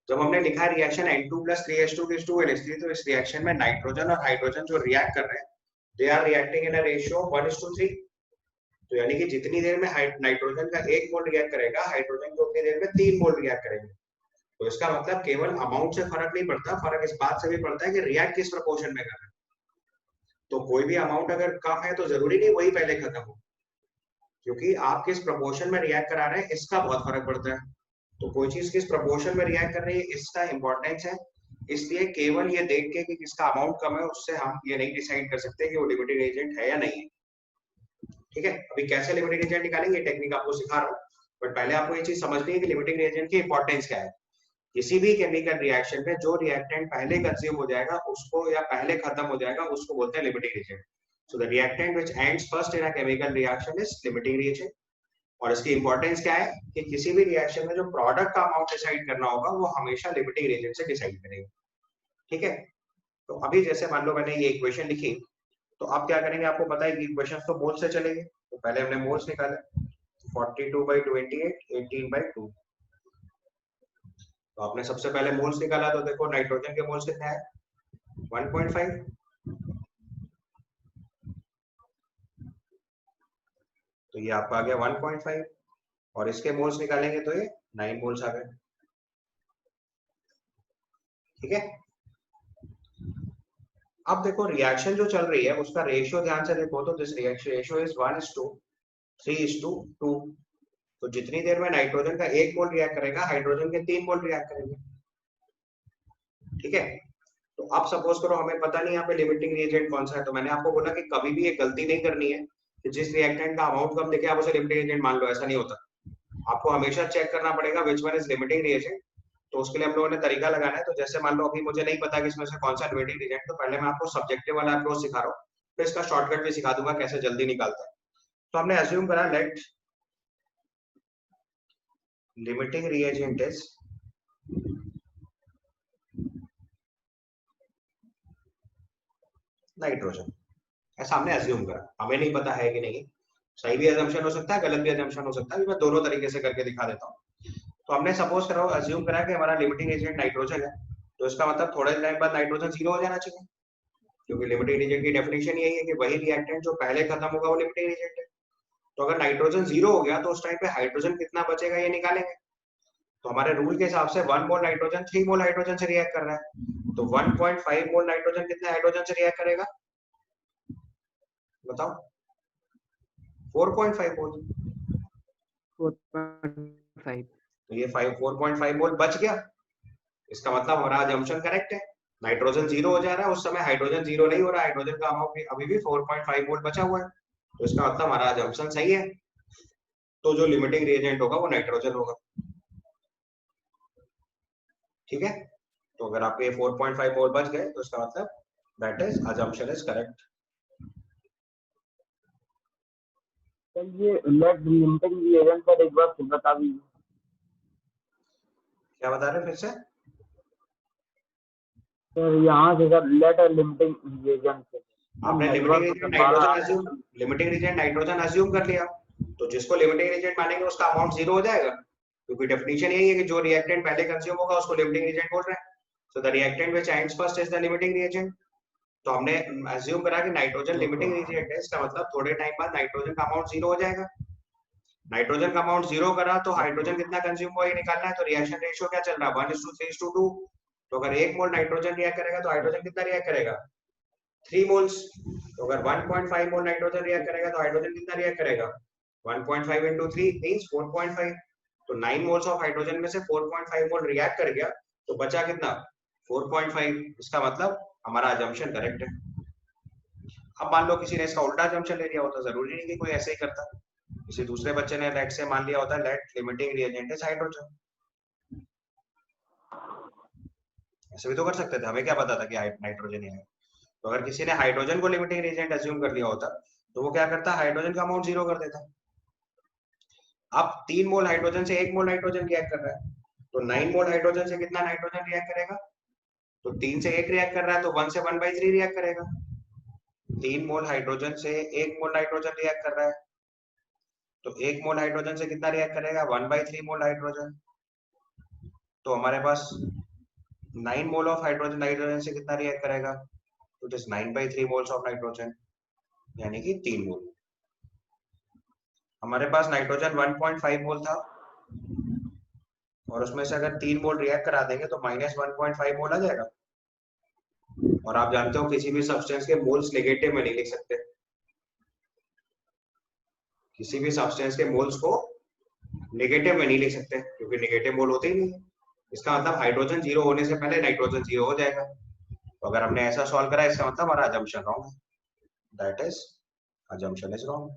जब हमने लिखा है रिएक्शन N2 + 3H2 = 2NH3, तो इस रिएक्शन में नाइट्रोजन और हाइड्रोजन जो रिएक्ट कर रहे हैं they are reacting in a ratio 1:3। तो यानी कि जितनी देर में नाइट्रोजन का 1 मोल रिएक्ट करेगा, हाइड्रोजन को उतनी देर में 3 मोल रिएक्ट करेंगे। तो इसका मतलब केवल अमाउंट से फर्क नहीं पड़ता, फर्क इस बात से भी पड़ता है कि रिएक्ट किस प्रोपोर्शन में कर रहे हैं। तो कोई भी अमाउंट अगर कम है तो जरूरी नहीं वही पहले खत्म हो, क्योंकि आप किस प्रोपोर्शन में रिएक्ट करा रहे हैं इसका बहुत फर्क पड़ता है। तो कोई चीज किस प्रोपोर्शन में रिएक्ट कर रही है इसका इंपॉर्टेंस है। इसलिए केवल ये देख के कि किसका अमाउंट कम है उससे हम ये नहीं डिसाइड कर सकते कि वो लिमिटिंग एजेंट है या नहीं है। ठीक है, अभी कैसे लिमिटिंग एजेंट निकालेंगे टेक्निक आपको सिखा रहा हूँ। बट पहले आपको ये चीज समझनी है कि लिमिटिंग रिएजेंट की इंपॉर्टेंस क्या है। किसी भी केमिकल रिएक्शन में जो रिएक्टेंट पहले कंज्यूम हो जाएगा उसको या पहले खत्म हो जाएगा उसको बोलते हैं limiting reagent. So the reactant which ends first in a chemical reaction is limiting reagent. और इसकी इंपॉर्टेंस क्या है कि किसी भी रिएक्शन में जो प्रोडक्ट का अमाउंट डिसाइड करना होगा वो हमेशा लिमिटिंग रिएजेंट से डिसाइड करेगा। ठीक है, तो अभी जैसे मान लो मैंने ये इक्वेशन लिखी, तो आप क्या करेंगे, आपको पता है कि इक्वेशंस तो मोल्स से चलेंगे। तो पहले हमने मोल्स निकाले, 42/28, 18/2। तो आपने सबसे पहले मोल्स निकाला, तो देखो नाइट्रोजन के मोल्स कितने हैं, 1.5। तो ये आपका आ गया 1.5, और इसके मोल्स निकालेंगे तो ये 9 मोल्स आ गए। ठीक है, अब देखो रिएक्शन जो चल रही है उसका रेशियो ध्यान से देखो, तो दिस रिएक्शन रेशियो इज 1:3:2। तो जितनी देर में नाइट्रोजन का 1 मोल रिएक्ट करेगा, हाइड्रोजन के 3 मोल रिएक्ट करेंगे। ठीक है, तो अब सपोज करो हमें पता नहीं यहाँ पे लिमिटिंग रिएजेंट कौन सा है, तो मैंने आपको बोला कि कभी भी एक गलती नहीं करनी है कि जिस रिएक्टेंट का अमाउंट कम दिखे आप उसे लिमिटिंग रिएजेंट मान लो, ऐसा नहीं होता। आपको हमेशा चेक करना पड़ेगा which one is limiting reagent. तो उसके लिए हम लोगों ने तरीका लगाना है। तो जैसे मान लो अभी मुझे नहीं पता कि इसमें से कौन सा लिमिटिंग रिएजेंट, तो पहले मैं आपको सब्जेक्टिव वाला अप्रोच सिखा रहा हूँ, फिर इसका शॉर्टकट भी सिखा दूंगा कैसे जल्दी निकालता है। तो हमने अज्यूम करा let limiting reagent is nitrogen, ऐसा हमने अज्यूम करा। हमें नहीं पता है कि नहीं, सही भी अजम्पशन हो सकता है, गलत भी अजम्पशन हो सकता है, मैं दोनों तरीके से करके दिखा देता हूँ। तो हमने सपोज करो अज्यूम करा कि हमारा लिमिटिंग एजेंट नाइट्रोजन है, तो इसका मतलब थोड़े टाइम बाद नाइट्रोजन 0 हो जाना चाहिए, क्योंकि लिमिटिंग एजेंट की डेफिनेशन यही है कि वही रिएक्टेंट जो पहले खत्म होगा वो लिमिटिंग एजेंट है। तो अगर नाइट्रोजन 0 हो गया तो उस टाइम पे हाइड्रोजन कितना बचेगा ये निकालेंगे। तो हमारे रूल के हिसाब से 1 मोल नाइट्रोजन 3 मोल हाइड्रोजन से रिएक्ट कर रहा है, तो 1.5 मोल नाइट्रोजन कितने हाइड्रोजन से रिएक्ट करेगा बताओ, 4.5 मोल। 4.5। तो ये 4.5 मोल बच गया, इसका मतलब हमारा अजम्पशन करेक्ट है। नाइट्रोजन 0 हो जा रहा है, उस समय हाइड्रोजन 0 नहीं हो रहा है, हाइड्रोजन का अमाउंट अभी भी 4.5 मोल बचा हुआ है, तो इसका मतलब हमारा अजम्पशन सही है। तो जो लिमिटिंग रिएजेंट होगा वो नाइट्रोजन होगा। ठीक है, तो अगर आपके 4.5 मोल बच गए तो इसका मतलब that is assumption is correct. Sir ये लेट लिमिटिंग रिएजेंट पर एक बार फिर बता दीजिए। क्या बता रहे हैं फिर से? सर यहाँ से सर लेट लिमिटिंग रिएजेंट से आपने लिमिटिंग रिएजेंट नाइट्रोजन अज्यूम कर लिया, तो जिसको लिमिटिंग रिएजेंट मानेंगे उसका अमाउंट 0 हो जाएगा, क्योंकि डेफिनेशन यही है कि जो रिएक्टेंट पहले कंज्यूम होगा उसको लिमिटिंग रिएजेंट बोल रहे हैं। So the reactant which ends first is the limiting reagent. तो हमने अज्यूम करा कि नाइट्रोजन लिमिटिंग रिएजेंट है, इसका मतलब थोड़े टाइम बाद नाइट्रोजन का अमाउंट 0 हो जाएगा। नाइट्रोजन का अमाउंट 0 करा तो हाइड्रोजन कितना कंज्यूम हुआ ये निकालना है। तो रिएक्शन रेशियो क्या चल रहा है, 1:3:2। तो अगर 1 मोल नाइट्रोजन रिएक्ट करेगा तो हाइड्रोजन कितना रिएक्ट करेगा, 3 मोल्स। तो अगर 1.5 मोल नाइट्रोजन रिएक्ट करेगा तो हाइड्रोजन कितना रिएक्ट करेगा, 1.5 into 3 मींस 4.5। तो 9 मोल्स ऑफ हाइड्रोजन में से 4.5 मोल रिएक्ट कर गया, तो बचा कितना, 4.5। इसका मतलब हमारा अजम्पशन करेक्ट है। अब मान लो किसी ने इसका उल्टा अजम्पशन ले लिया होता, जरूरी नहीं कि कोई ऐसे ही करता, किसी दूसरे बच्चे ने लेट से मान लिया होता let limiting reagent is hydrogen, ऐसे भी तो कर सकते थे, हमें क्या पता था कि नाइट्रोजन ही है। तो अगर किसी ने हाइड्रोजन को लिमिटिंग रिएजेंट अज्यूम कर लिया होता तो वो क्या करता, हाइड्रोजन का अमाउंट 0 कर देता। अब 3 मोल हाइड्रोजन से 1 मोल नाइट्रोजन रिएक्ट कर रहा है, तो 9 मोल हाइड्रोजन से कितना नाइट्रोजन रिएक्ट करेगा, तो 3 से 1 रिएक्ट कर रहा है तो 1 से 1/3 रिएक्ट करेगा। 3 मोल हाइड्रोजन से 1 मोल नाइट्रोजन रिएक्ट कर रहा है, तो 1 मोल हाइड्रोजन से कितना रिएक्ट करेगा, 1/3 मोल हाइड्रोजन। तो हमारे पास 9 मोल ऑफ नाइट्रोजन से कितना रिएक्ट करेगा, तो दिस 9/3 मोल्स ऑफ नाइट्रोजन, यानी कि 3 मोल। हमारे पास नाइट्रोजन 1.5 मोल था, और उसमें से अगर 3 मोल रिएक्ट करा देंगे तो -1.5 मोल आ जाएगा। और आप जानते हो किसी भी सब्सटेंस के मोल्स नेगेटिव में नहीं लिख सकते, किसी भी सब्सटेंस के मोल्स को नेगेटिव में नहीं लिख सकते, क्योंकि नेगेटिव मोल होते ही नहीं है। इसका मतलब हाइड्रोजन 0 होने से पहले नाइट्रोजन 0 हो जाएगा। तो अगर हमने ऐसा सॉल्व करा, इसका मतलब हमारा अजम्पशन रॉन्ग है, that is assumption is wrong।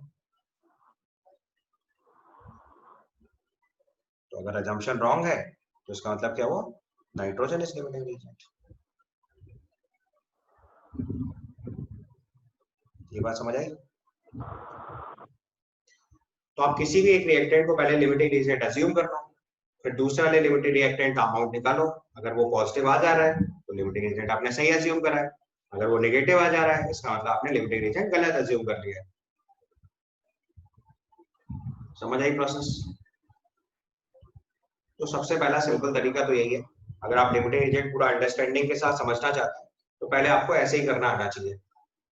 तो अगर अजम्पशन रॉन्ग है तो इसका मतलब क्या हुआ, नाइट्रोजन इज लिमिटिंग रीजेंट। ये बात समझ आई? तो आप किसी भी एक रिएक्टेंट को पहले लिमिटिंग रीजेंट अज्यूम कर लो, फिर दूसरे वाले लिमिटिंग रिएक्टेंट का अमाउंट निकालो। अगर वो पॉजिटिव आ जा रहा है तो लिमिटिंग रीजेंट आपने सही अज्यूम करा है, अगर वो नेगेटिव आ जा रहा है इसका मतलब आपने लिमिटिंग रीजेंट गलत अज्यूम कर लिया है। समझ आई प्रोसेस? तो सबसे पहला सिंपल तरीका तो यही है, अगर आप लिमिटिंग रीजेंट पूरा अंडरस्टैंडिंग के साथ समझना चाहते हैं तो पहले आपको ऐसे ही करना आना चाहिए।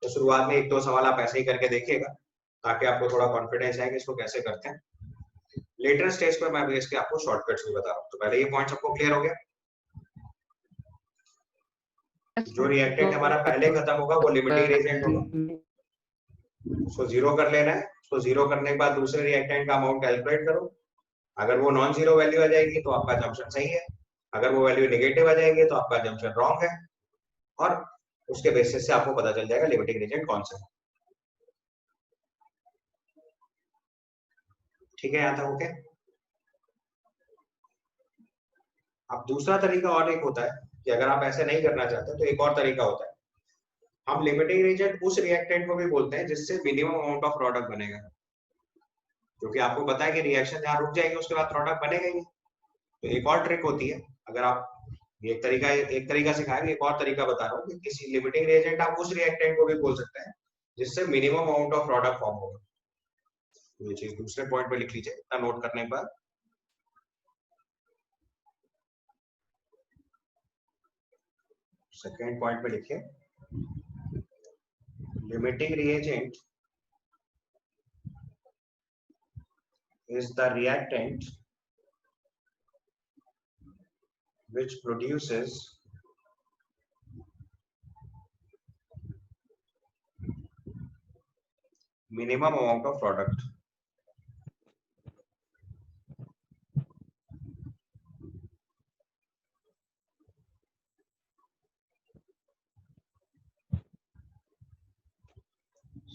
तो शुरुआत में एक दो सवाल आप ऐसे ही करके देखिएगा ताकि आपको थोड़ा कॉन्फिडेंस आए कि इसको कैसे करते हैं। लेटर स्टेज पे मैं इसके आपको शॉर्टकट्स भी बता रहा हूँ। तो पहले ये पॉइंट सबको क्लियर हो गया? जो रिएक्टेंट हमारा पहले खत्म होगा वो लिमिटिंग रीजेंट होगा, उसको जीरो कर लेना है। उसको जीरो करने के बाद दूसरे रिएक्टेंट का अमाउंट कैलकुलेट करो। अगर वो नॉन जीरो वैल्यू आ जाएगी तो आपका जंक्शन सही है, अगर वो वैल्यू नेगेटिव आ जाएगी तो आपका जंक्शन रॉन्ग है, और उसके बेसिस से आपको पता चल जाएगा लिमिटिंग रीजेंट कौन सा है। ठीक है, यहाँ तक ओके? अब दूसरा तरीका और एक होता है कि अगर आप ऐसे नहीं करना चाहते तो एक और तरीका होता है, हम लिमिटिंग रीजेंट उस रिएक्टेंट को भी बोलते हैं जिससे मिनिमम अमाउंट ऑफ प्रोडक्ट बनेगा, क्योंकि आपको पता है कि रिएक्शन जहां रुक जाएगी उसके बाद प्रोडक्ट बनेगा ही नहीं। तो एक और ट्रिक होती है, अगर आप ये एक तरीका सिखाएंगे, एक और तरीका बता रहा हूँ कि किसी लिमिटिंग रिएजेंट आप उस रिएक्टेंट को भी बोल सकते हैं जिससे minimum amount of product form होगा। ये चीज दूसरे पॉइंट पे लिख लीजिए, इतना नोट करने के बाद सेकेंड पॉइंट पे लिखिए, limiting reagent is the reactant which produces minimum amount of product.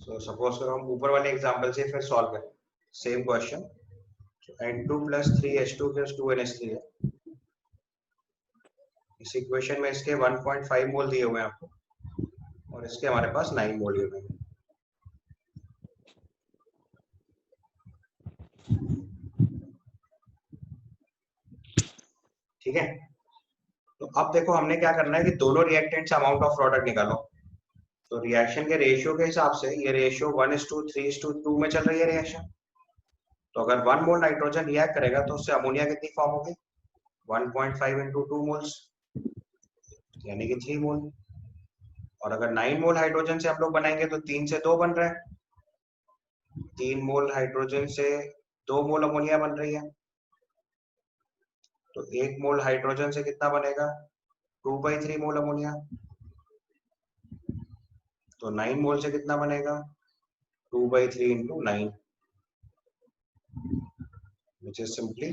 So suppose करो हम ऊपर वाले एग्जांपल से फिर सॉल्व करें same question. N2 plus 3H2 gives 2NH3 है। इस इक्वेशन में इसके 1.5 मोल दिए हुए हैं आपको, और इसके हमारे पास 9 मोल दिए हुए हैं। ठीक है, तो अब देखो हमने क्या करना है कि दोनों रिएक्टेंट से अमाउंट ऑफ प्रोडक्ट निकालो। तो रिएक्शन के रेशियो के हिसाब से ये रेशियो 1:3:2 में चल रही है रिएक्शन। तो अगर 1 मोल नाइट्रोजन रिएक्ट करेगा तो उससे अमोनिया कितनी फॉर्म होगी, 1.5 into 2 मोल्स यानी कि 3 मोल। और अगर 9 मोल हाइड्रोजन से हम लोग बनाएंगे तो 3 से 2 बन रहा है, 3 मोल हाइड्रोजन से 2 मोल अमोनिया बन रही है। तो 1 मोल हाइड्रोजन से कितना बनेगा, 2/3 मोल अमोनिया। तो 9 मोल से कितना बनेगा, 2/3 into 9 which is simply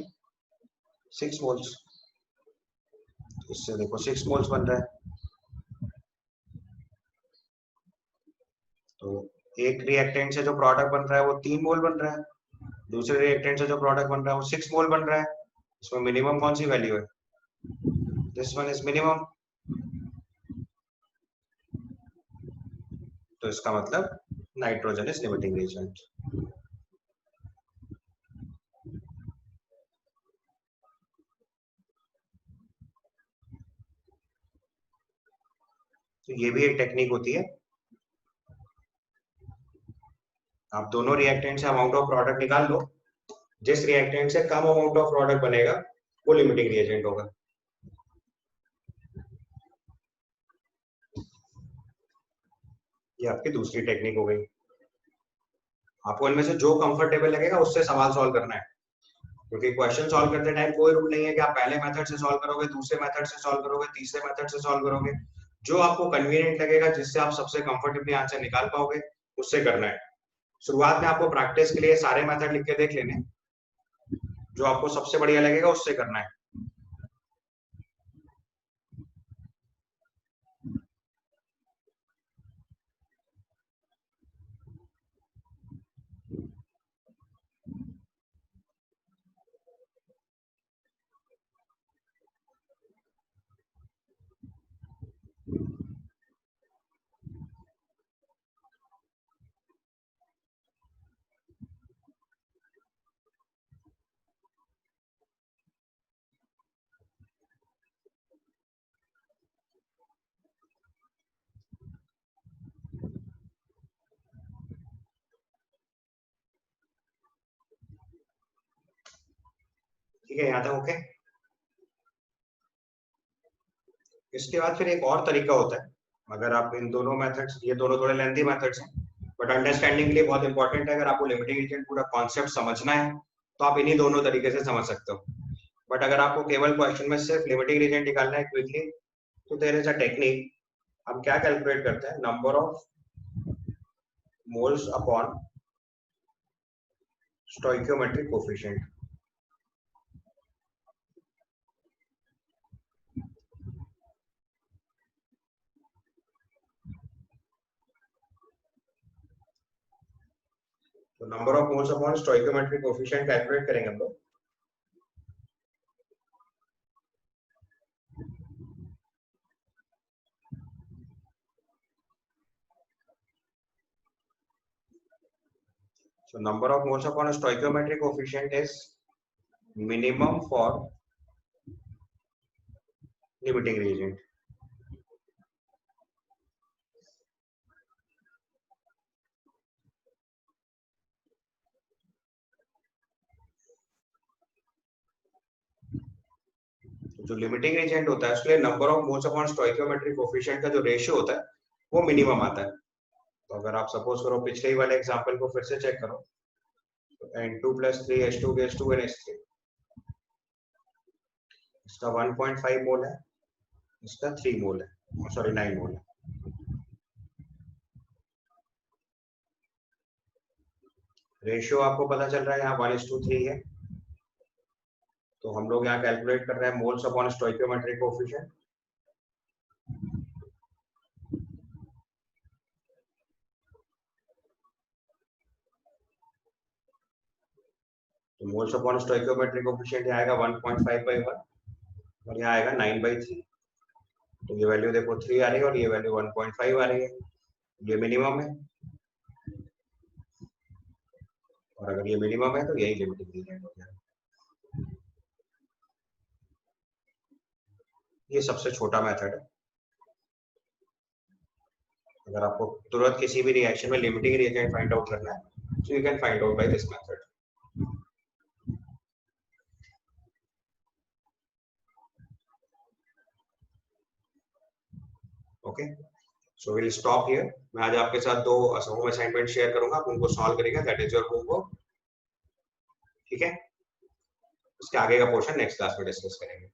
6 moles. इससे देखो 6 मोल्स बन रहा है। तो एक रिएक्टेंट से जो प्रोडक्ट बन रहा है वो 3 मोल बन रहा है, दूसरे रिएक्टेंट से जो प्रोडक्ट बन रहा है वो 6 मोल बन रहा है। इसमें मिनिमम कौन सी वैल्यू है, दिस वन इज मिनिमम। तो इसका मतलब नाइट्रोजन इज लिमिटिंग रीजेंट। तो ये भी एक टेक्निक होती है, आप दोनों रिएक्टेंट से अमाउंट ऑफ प्रोडक्ट निकाल लो, जिस रिएक्टेंट से कम अमाउंट ऑफ प्रोडक्ट बनेगा वो लिमिटिंग रिएजेंट होगा। ये आपकी दूसरी टेक्निक हो गई। आपको इनमें से जो कंफर्टेबल लगेगा उससे सवाल सॉल्व करना है, क्योंकि क्वेश्चन सॉल्व करते टाइम कोई रूल नहीं है कि आप पहले मेथड से सॉल्व करोगे, दूसरे मेथड से सॉल्व करोगे, तीसरे मेथड से सॉल्व करोगे। जो आपको कन्वीनियंट लगेगा, जिससे आप सबसे कंफर्टेबली आंसर निकाल पाओगे, उससे करना है। शुरुआत में आपको प्रैक्टिस के लिए सारे मेथड लिख के देख लेने, जो आपको सबसे बढ़िया लगेगा उससे करना है। ठीक है, यहाँ तक ओके। इसके बाद फिर एक और तरीका होता है, अगर आप इन दोनों मेथड्स, ये दोनों थोड़े लेंथी मेथड्स हैं बट अंडरस्टैंडिंग के लिए बहुत इंपॉर्टेंट है। अगर आपको लिमिटिंग रीजन पूरा कॉन्सेप्ट समझना है तो आप इन्हीं दोनों तरीके से समझ सकते हो। बट अगर आपको केवल क्वेश्चन में सिर्फ लिमिटिंग रीजन निकालना है क्विकली, तो देयर इज अ टेक्निक। हम क्या कैलकुलेट करते हैं, number of moles upon stoichiometric coefficient. तो number of moles upon stoichiometric coefficient calculate करेंगे हम लोग। So number of moles upon a stoichiometric coefficient is minimum for limiting reagent. जो limiting agent होता है उसके लिए number of moles upon stoichiometric coefficient का जो रेशियो होता है वो मिनिमम आता है। तो अगर आप सपोज करो पिछले ही वाले एग्जांपल को फिर से चेक करो, तो N2 + 3 H2 H2 and H3, इसका 1.5 मोल है, इसका 3 मोल है, सॉरी 9 मोल है। रेशियो आपको पता चल रहा है यहाँ 1:3 है। तो हम लोग यहाँ कैलकुलेट कर रहे हैं मोल्स अपॉन स्टोइकियोमेट्रिक कोफिशिएंट। तो मोल्स अपॉन स्टोइकियोमेट्रिक कोफिशिएंट यहाँ आएगा 1.5/1 और यहाँ आएगा 9/3। तो ये वैल्यू देखो 3 आ रही है और ये वैल्यू 1.5 आ रही है, ये मिनिमम है। और अगर ये मिनिमम है तो यही लिमिटिंग रीजन हो गया। ये सबसे छोटा मेथड है। अगर आपको तुरंत किसी भी रिएक्शन में लिमिटिंग रीजन फाइंड आउट करना है, so you can find out by this method. Okay, so we'll stop here. मैं आज आपके साथ 2 होम असाइनमेंट शेयर करूंगा, आप उनको सॉल्व करेंगे, दैट इज योर होमवर्क। ठीक है, इसके आगे का पोर्शन नेक्स्ट क्लास में डिस्कस करेंगे।